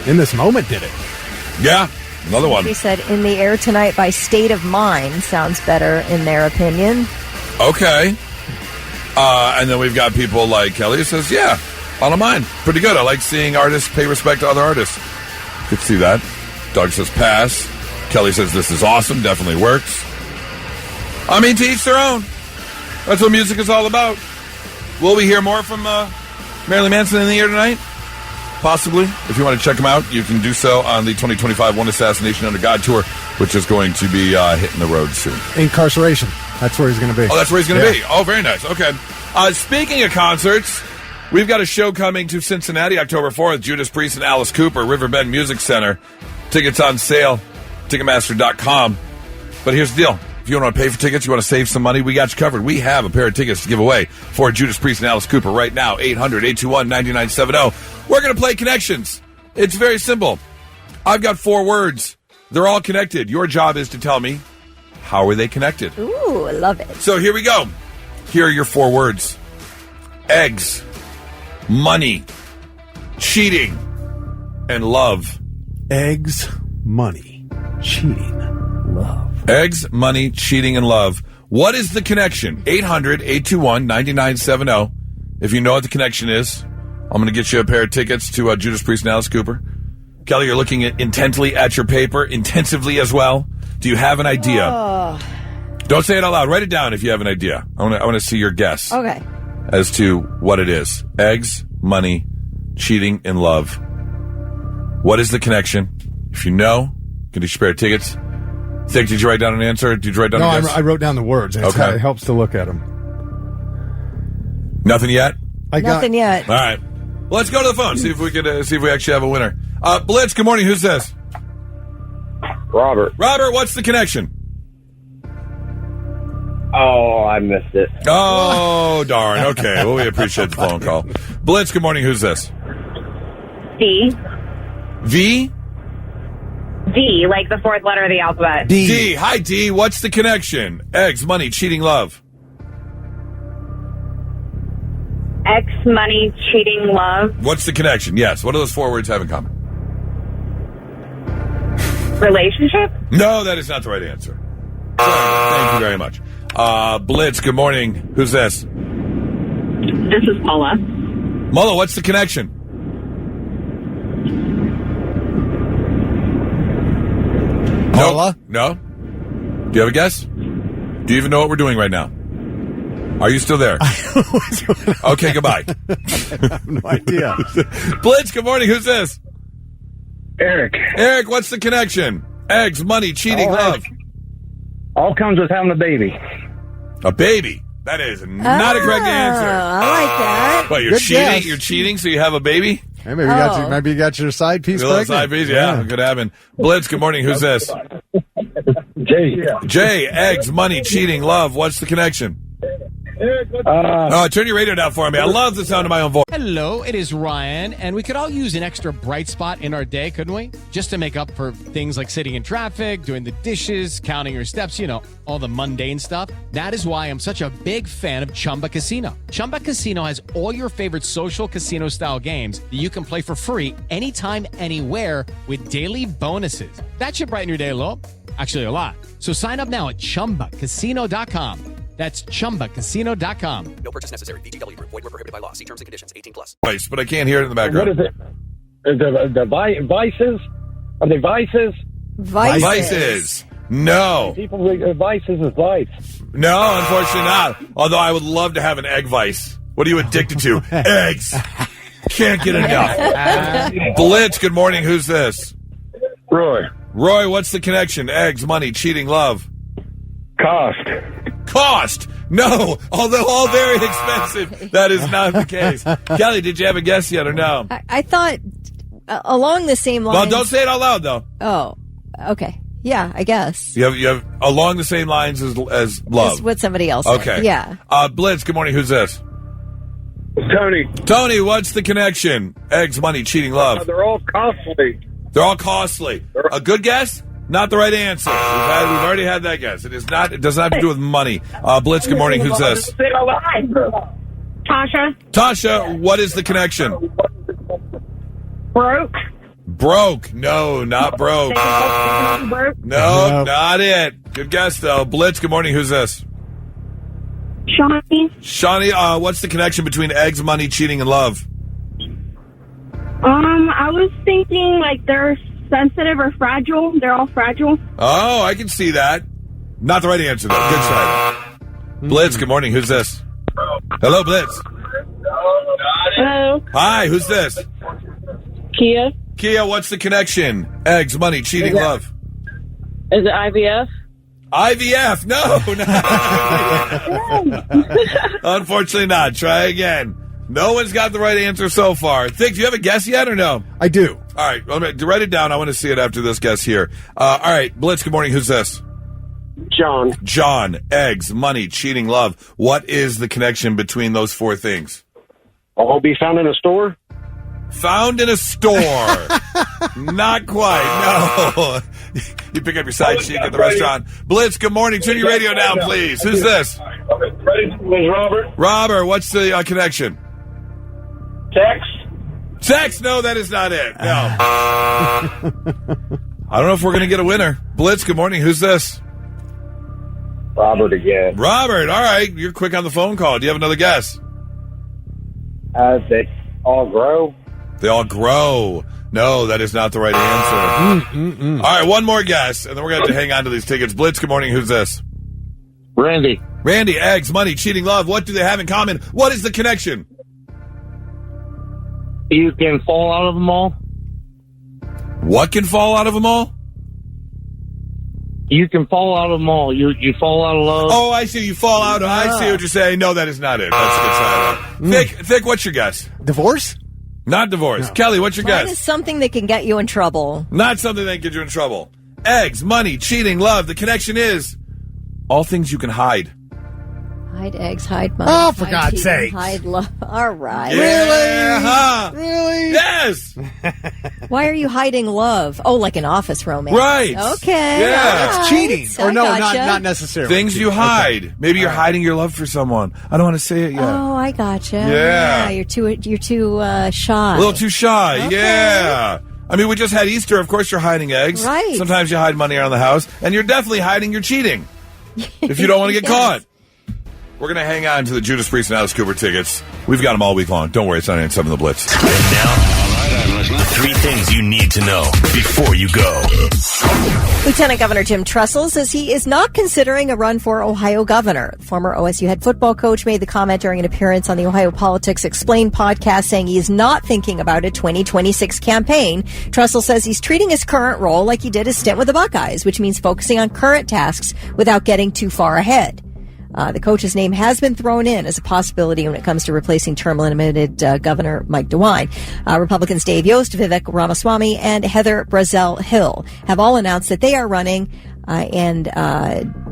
E: In This Moment did it.
C: Yeah, another one.
D: He said In the Air Tonight by State of Mind sounds better in their opinion.
C: Okay. And then we've got people like Kelly who says, yeah, I don't mind. Pretty good. I like seeing artists pay respect to other artists. Could see that. Doug says pass. Kelly says this is awesome. Definitely works. I mean, to each their own. That's what music is all about. Will we hear more from Marilyn Manson in the air tonight? Possibly. If you want to check him out, you can do so on the 2025 One Assassination Under God tour, which is going to be hitting the road soon.
E: Incarceration. That's where he's going to be.
C: Oh, that's where he's going to be. Oh, very nice. Okay. Speaking of concerts, we've got a show coming to Cincinnati October 4th, Judas Priest and Alice Cooper, Riverbend Music Center. Tickets on sale, Ticketmaster.com. But here's the deal. If you don't want to pay for tickets, you want to save some money, we got you covered. We have a pair of tickets to give away for Judas Priest and Alice Cooper right now, 800-821-9970. We're going to play Connections. It's very simple. I've got 4 words. They're all connected. Your job is to tell me, how are they connected?
D: Ooh, I love it.
C: So here we go. Here are your 4 words. Eggs, money, cheating, and love.
E: Eggs, money, cheating, love.
C: Eggs, money, cheating, and love. What is the connection? 800-821-9970. If you know what the connection is, I'm going to get you a pair of tickets to Judas Priest and Alice Cooper. Kelly, you're looking intently at your paper, intensively as well. Do you have an idea? Don't say it out loud. Write it down if you have an idea. I want to see your guess.
D: Okay.
C: As to what it is. Eggs, money, cheating, and love. What is the connection? If you know, you can get your pair of tickets. Thick, did you write down an answer? Did you write down a guess?
E: I wrote down the words. And
C: okay.
E: It helps to look at them.
C: Nothing yet?
D: Nothing yet.
C: All right. Well, let's go to the phone. See if we could see if we actually have a winner. Blitz, good morning. Who's this?
J: Robert.
C: Robert, what's the connection?
J: Oh, I missed it.
C: Oh, darn. Okay. Well, we appreciate the phone call. Blitz, good morning. Who's this?
Q: D.
C: V?
Q: D, like the 4th letter of the alphabet.
C: D. Hi, D. What's the connection? Eggs, money, cheating, love.
Q: X, money, cheating, love.
C: What's the connection? Yes. What do those 4 words have in common?
Q: Relationship?
C: No, that is not the right answer. Thank you very much. Blitz, good morning. Who's this?
Q: This is Paula.
C: Mulla, what's the connection?
E: Paula?
C: No? Do you have a guess? Do you even know what we're doing right now? Are you still there? Okay, goodbye.
E: I have no idea.
C: Blitz, good morning. Who's this?
J: Eric.
C: Eric, what's the connection? Eggs, money, cheating, love.
J: All comes with having a baby.
C: A baby? That is not a correct answer.
D: I like that.
C: What, you're
E: Good
C: cheating?
E: guess.
C: You're cheating so you have a baby?
E: Hey, maybe you got your side piece
C: A little
E: pregnant.
C: side piece, yeah. Good happen. Blitz, good morning. Who's this? Jay, eggs, money, cheating, love. What's the connection? Turn your radio down for me. I love the sound of my own voice.
F: Hello, it is Ryan, and we could all use an extra bright spot in our day, couldn't we? Just to make up for things like sitting in traffic, doing the dishes, counting your steps, all the mundane stuff. That is why I'm such a big fan of Chumba Casino. Chumba Casino has all your favorite social casino-style games that you can play for free anytime, anywhere with daily bonuses. That should brighten your day a little. Actually, a lot. So sign up now at ChumbaCasino.com. That's ChumbaCasino.com.
G: No purchase necessary. VGW Group. Void where prohibited by law. See terms and conditions. 18+.
C: But I can't hear it in the background.
J: What is it? The vices? Are they vices?
C: Vices. No.
J: People think vices is vice.
C: No, unfortunately not. Although I would love to have an egg vice. What are you addicted to? Eggs. Can't get enough. Blitz, good morning. Who's this?
J: Rory.
C: Roy, what's the connection? Eggs, money, cheating, love. Cost. No, although all very expensive. That is not the case. Kelly, did you have a guess yet or no?
D: I thought along the same lines.
C: Well, don't say it out loud, though.
D: Oh, okay. Yeah, I guess.
C: You have along the same lines as love.
D: That's what somebody else said.
C: Okay.
D: Yeah.
C: Blitz, good morning. Who's this?
J: Tony.
C: Tony, what's the connection? Eggs, money, cheating, love.
J: They're all costly.
C: They're all costly. A good guess? Not the right answer. We've already had that guess. It is not. It does not have to do with money. Blitz, good morning. Who's this?
N: Tasha.
C: Tasha, what is the connection? Broke. No, not broke. No, not it. Good guess, though. Blitz, good morning. Who's this? Shawnee, what's the connection between eggs, money, cheating, and love?
N: I was thinking like they're sensitive or fragile. They're all fragile.
C: Oh, I can see that. Not the right answer, though. Good try. Blitz, good morning. Who's this? Hello, Blitz.
N: Hello.
C: Hi, who's this?
N: Kia.
C: Kia, what's the connection? Eggs, money, cheating, love.
N: Is it IVF?
C: IVF. No. Unfortunately not. Try again. No one's got the right answer so far. Think, do you have a guess yet or no?
E: I do.
C: All right. Write it down. I want to see it after this guess here. All right. Blitz, good morning. Who's this? John. Eggs, money, cheating, love. What is the connection between those four things?
J: All be found in a store?
C: Found in a store. Not quite. No. You pick up your side chick at the restaurant. Blitz, good morning. Turn your radio down, please. Who's this?
J: Robert.
C: Robert, what's the connection? Sex? No, that is not it. No. I don't know if we're going to get a winner. Blitz, good morning. Who's this?
J: Robert again.
C: Robert, all right. You're quick on the phone call. Do you have another guess?
J: They all grow.
C: They all grow. No, that is not the right answer. All right, one more guess, and then we're going to have to hang on to these tickets. Blitz, good morning. Who's this?
J: Randy,
C: eggs, money, cheating, love. What do they have in common? What is the connection?
J: You can fall out of them all.
C: What can fall out of them all?
J: You can fall out of them all. You fall out of love.
C: Oh, I see. You fall out of. I see what you're saying. No, that is not it. That's a good side. Thick, what's your guess?
E: Divorce?
C: Not divorce. No. Kelly, what's your
D: Mine
C: guess?
D: is something that can get you in trouble.
C: Not something that can get you in trouble. Eggs, money, cheating, love. The connection is all things you can hide.
D: Hide eggs, hide money.
E: Oh, for God's sake.
D: Hide love. All right.
C: Yeah, huh?
E: Really?
C: Yes.
D: Why are you hiding love? Oh, like an office romance.
C: Right.
D: Okay.
C: Yeah.
E: It's cheating. Or no, not necessarily.
C: Things you hide. Okay. Maybe you're hiding your love for someone. I don't want to say it yet.
D: Oh, I gotcha.
C: Yeah.
D: You're too shy.
C: A little too shy.
D: Okay.
C: Yeah. I mean, we just had Easter. Of course you're hiding eggs.
D: Right.
C: Sometimes you hide money around the house. And you're definitely hiding your cheating. If you don't want to get caught. We're going to hang on to the Judas Priest and Alice Cooper tickets. We've got them all week long. Don't worry, it's 987 The Blitz.
O: And now, the 3 things you need to know before you go.
D: Lieutenant Governor Jim Tressel says he is not considering a run for Ohio governor. The former OSU head football coach made the comment during an appearance on the Ohio Politics Explained podcast, saying he is not thinking about a 2026 campaign. Tressel says he's treating his current role like he did his stint with the Buckeyes, which means focusing on current tasks without getting too far ahead. The coach's name has been thrown in as a possibility when it comes to replacing term-limited Governor Mike DeWine. Republicans Dave Yost, Vivek Ramaswamy, and Heather Brazel Hill have all announced that they are running and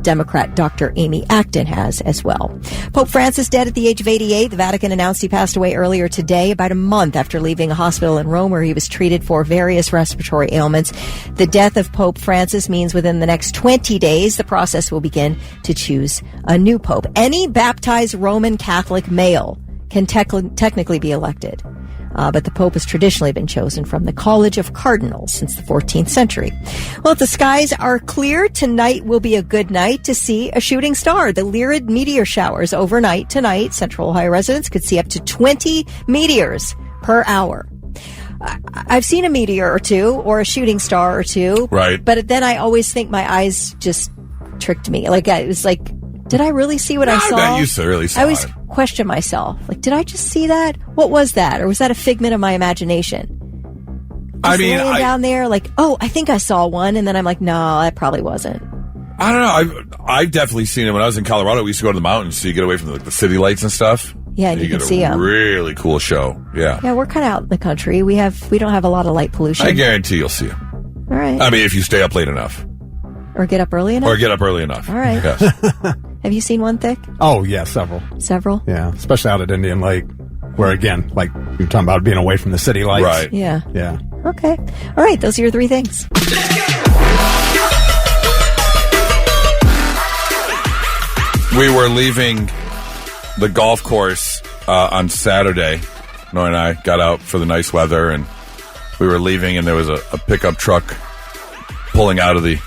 D: Democrat Dr. Amy Acton has as well. Pope Francis dead at the age of 88. The Vatican announced he passed away earlier today, about a month after leaving a hospital in Rome where he was treated for various respiratory ailments. The death of Pope Francis means within the next 20 days, the process will begin to choose a new pope. Any baptized Roman Catholic male can technically be elected. But the Pope has traditionally been chosen from the College of Cardinals since the 14th century. Well, if the skies are clear, tonight will be a good night to see a shooting star. The Lyrid meteor showers overnight tonight. Central Ohio residents could see up to 20 meteors per hour. I've seen a meteor or two or a shooting star or two.
C: Right.
D: But then I always think my eyes just tricked me. Like, it was like, did I really see what I saw?
C: I bet you really saw
D: I always
C: it.
D: question myself. Like, did I just see that? What was that? Or was that a figment of my imagination? Just laying down there, like, oh, I think I saw one. And then I'm like, no, that probably wasn't.
C: I don't know. I've definitely seen it when I was in Colorado. We used to go to the mountains so you get away from the city lights and stuff.
D: Yeah, and you can
C: get
D: see
C: a
D: them.
C: Really cool show. Yeah.
D: Yeah, we're kind of out in the country. We don't have a lot of light pollution.
C: I guarantee you'll see them.
D: All right.
C: I mean, if you stay up late enough.
D: Or get up early enough?
C: All
D: right.
C: Yes.
D: Have you seen one, Thick?
E: Oh, yeah, several.
D: Several?
E: Yeah, especially out at Indian Lake, where, again, like you're talking about being away from the city lights.
C: Right.
D: Yeah.
E: Yeah.
D: Okay. All right, those are your three things.
C: We were leaving the golf course on Saturday. Nora and I got out for the nice weather, and we were leaving, and there was a pickup truck pulling out of the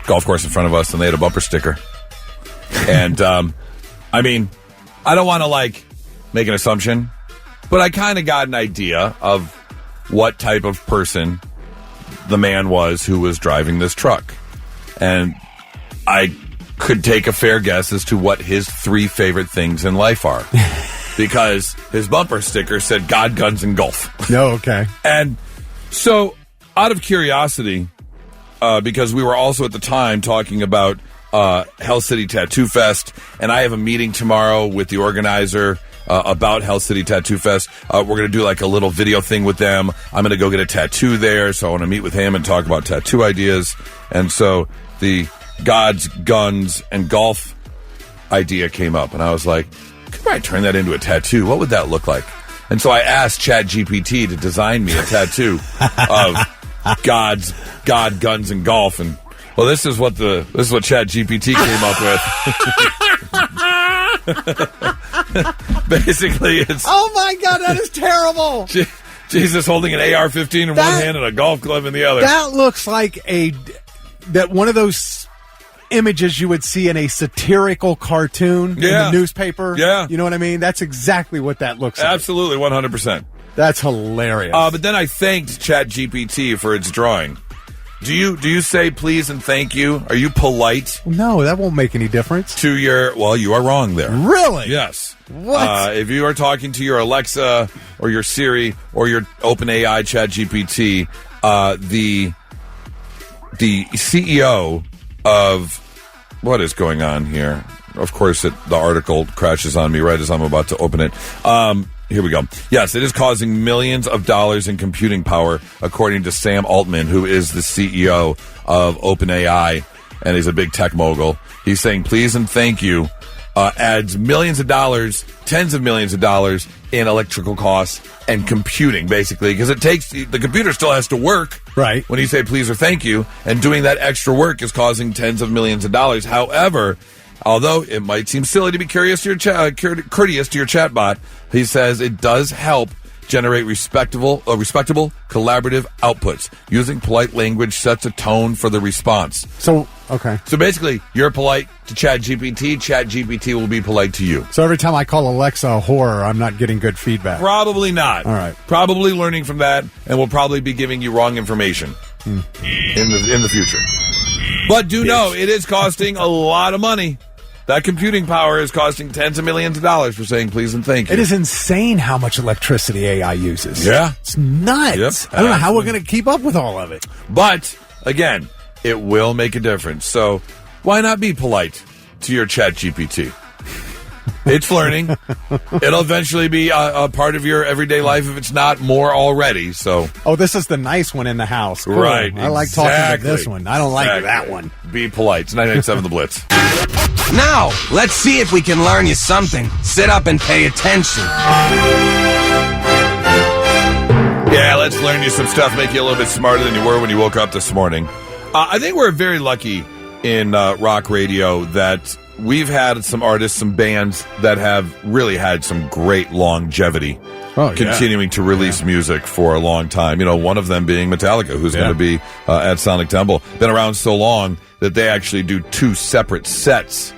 C: golf course in front of us, and they had a bumper sticker. And, I mean, I don't want to, make an assumption, but I kind of got an idea of what type of person the man was who was driving this truck. And I could take a fair guess as to what his three favorite things in life are. Because his bumper sticker said God, guns, and golf.
E: No, okay.
C: And so, out of curiosity, because we were also at the time talking about Hell City Tattoo Fest, and I have a meeting tomorrow with the organizer about Hell City Tattoo Fest. We're going to do a little video thing with them. I'm going to go get a tattoo there, so I want to meet with him and talk about tattoo ideas. And so the Gods, Guns, and Golf idea came up, and I was like, could I turn that into a tattoo? What would that look like? And so I asked ChatGPT to design me a tattoo of God, Guns, and Golf, and well, this is what ChatGPT came up with. Basically, it's
E: oh my God, that is terrible.
C: Jesus holding an AR-15 in one hand and a golf club in the other.
E: That looks like one of those images you would see in a satirical cartoon in the newspaper.
C: Yeah,
E: you know what I mean. That's exactly what that looks like.
C: Absolutely, 100%.
E: That's hilarious.
C: But then I thanked ChatGPT for its drawing. Do you say please and thank you? Are you polite?
E: No, that won't make any difference.
C: Well, you are wrong there.
E: Really?
C: Yes.
E: What?
C: If you are talking to your Alexa or your Siri or your OpenAI ChatGPT, the CEO of what is going on here? Of course, the article crashes on me right as I'm about to open it. Here we go. Yes, it is causing millions of dollars in computing power, according to Sam Altman, who is the CEO of OpenAI, and he's a big tech mogul. He's saying please and thank you adds millions of dollars, tens of millions of dollars in electrical costs and computing, basically, because the computer still has to work.
E: Right.
C: When you say please or thank you, and doing that extra work is causing tens of millions of dollars. However, although it might seem silly to be courteous to your chatbot, he says it does help generate respectable, collaborative outputs. Using polite language sets a tone for the response.
E: So, okay.
C: So basically, you're polite to ChatGPT. ChatGPT will be polite to you.
E: So every time I call Alexa a whore, I'm not getting good feedback.
C: Probably not.
E: All right.
C: Probably learning from that, and we'll probably be giving you wrong information in the future. But do know, it is costing a lot of money. That computing power is costing tens of millions of dollars for saying please and thank you.
E: It is insane how much electricity AI uses.
C: Yeah.
E: It's nuts.
C: Yep,
E: I don't know how we're going to keep up with all of it.
C: But, again, it will make a difference. So why not be polite to your ChatGPT? It's learning. It'll eventually be a part of your everyday life if it's not more already. So,
E: oh, this is the nice one in the house. Cool.
C: Right.
E: I like talking to this one. I don't like that one.
C: Be polite. It's 99.7 The Blitz.
R: Now, let's see if we can learn you something. Sit up and pay attention.
C: Yeah, let's learn you some stuff, make you a little bit smarter than you were when you woke up this morning. I think we're very lucky in rock radio that we've had some artists, some bands that have really had some great longevity, continuing to release music for a long time. You know, one of them being Metallica, who's going to be at Sonic Temple. Been around so long that they actually do 2 separate sets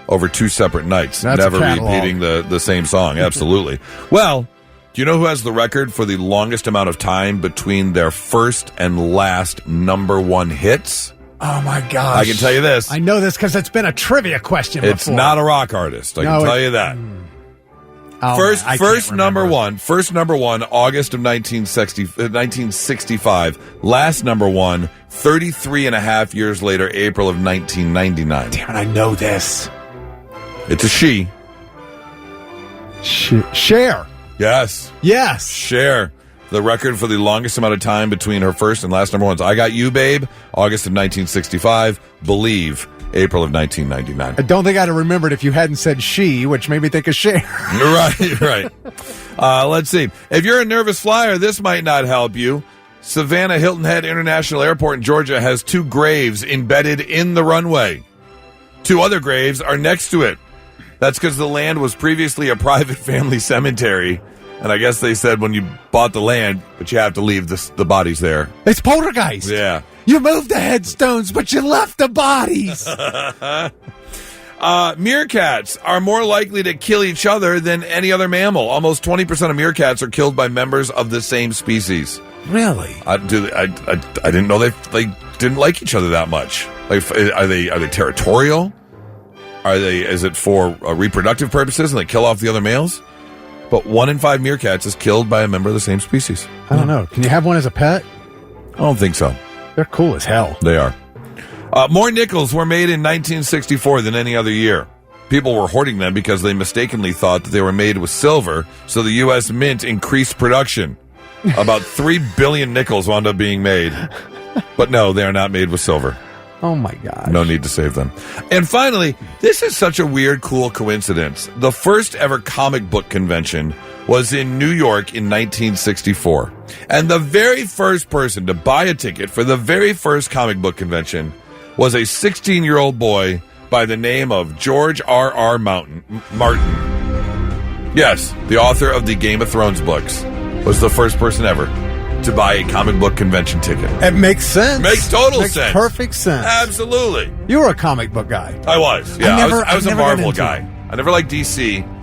C: over 2 separate nights, never repeating the same song. Absolutely. Well, do you know who has the record for the longest amount of time between their first and last #1 hits?
E: Oh, my gosh.
C: I can tell you this.
E: I know this because it's been a trivia question before.
C: It's not a rock artist. I can tell you that. First #1, August of 1965. Last #1, 33 and a half years later, April of 1999.
E: Damn it, I know this.
C: It's a she.
E: Cher.
C: Yes.
E: Yes.
C: Cher. The record for the longest amount of time between her first and last #1s. I Got You, Babe, August of 1965. Believe, April of 1999.
E: I don't think I'd have remembered if you hadn't said she, which made me think of Cher.
C: Right. Let's see. If you're a nervous flyer, this might not help you. Savannah Hilton Head International Airport in Georgia has 2 graves embedded in the runway. 2 other graves are next to it. That's because the land was previously a private family cemetery. And I guess they said when you bought the land, but you have to leave the bodies there.
E: It's poltergeist.
C: Yeah.
E: You moved the headstones, but you left the bodies.
C: Meerkats are more likely to kill each other than any other mammal. Almost 20% of meerkats are killed by members of the same species.
E: Really?
C: I didn't know they didn't like each other that much. Like, are they territorial? Is it for reproductive purposes and they kill off the other males? But 1 in 5 meerkats is killed by a member of the same species.
E: I don't know. Can you have one as a pet?
C: I don't think so.
E: They're cool as hell.
C: They are. More nickels were made in 1964 than any other year. People were hoarding them because they mistakenly thought that they were made with silver, so the U.S. Mint increased production. About 3 billion nickels wound up being made. But no, they are not made with silver.
E: Oh, my God.
C: No need to save them. And finally, this is such a weird, cool coincidence. The first ever comic book convention was in New York in 1964. And the very first person to buy a ticket for the very first comic book convention was a 16-year-old boy by the name of George R.R. Martin. Yes, the author of the Game of Thrones books was the first person ever to buy a comic book convention ticket.
E: It makes sense.
C: Makes total sense.
E: Perfect sense.
C: Absolutely.
E: You were a comic book guy.
C: I was. Yeah, I was a Marvel guy. I never liked DC.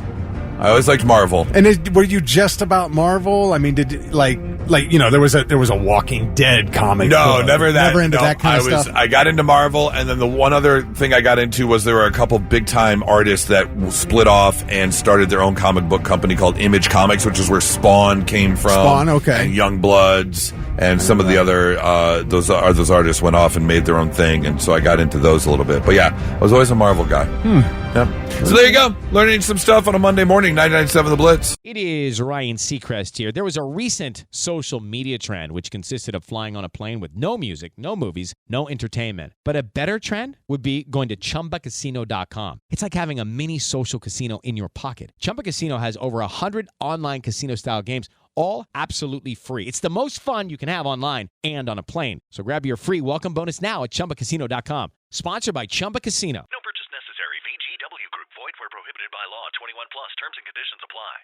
C: I always liked Marvel.
E: And were you just about Marvel? I mean, did there was a Walking Dead comic?
C: No,
E: book.
C: never that.
E: Never into that kind of stuff.
C: I got into Marvel, and then the one other thing I got into was there were a couple big time artists that split off and started their own comic book company called Image Comics, which is where Spawn came from.
E: Spawn, okay.
C: And Youngbloods, and some of the other those artists went off and made their own thing, and so I got into those a little bit. But yeah, I was always a Marvel guy. Yeah. So there you go, learning some stuff on a Monday morning. 99.7 The Blitz.
F: It is Ryan Seacrest here. There was a recent social media trend which consisted of flying on a plane with no music, no movies, no entertainment. But a better trend would be going to ChumbaCasino.com. It's like having a mini social casino in your pocket. Chumba Casino has over 100 online casino-style games, all absolutely free. It's the most fun you can have online and on a plane. So grab your free welcome bonus now at ChumbaCasino.com. Sponsored by Chumba Casino.
L: No purchase necessary. VGW Group. Void where prohibited by law. 21 plus. Terms and conditions apply.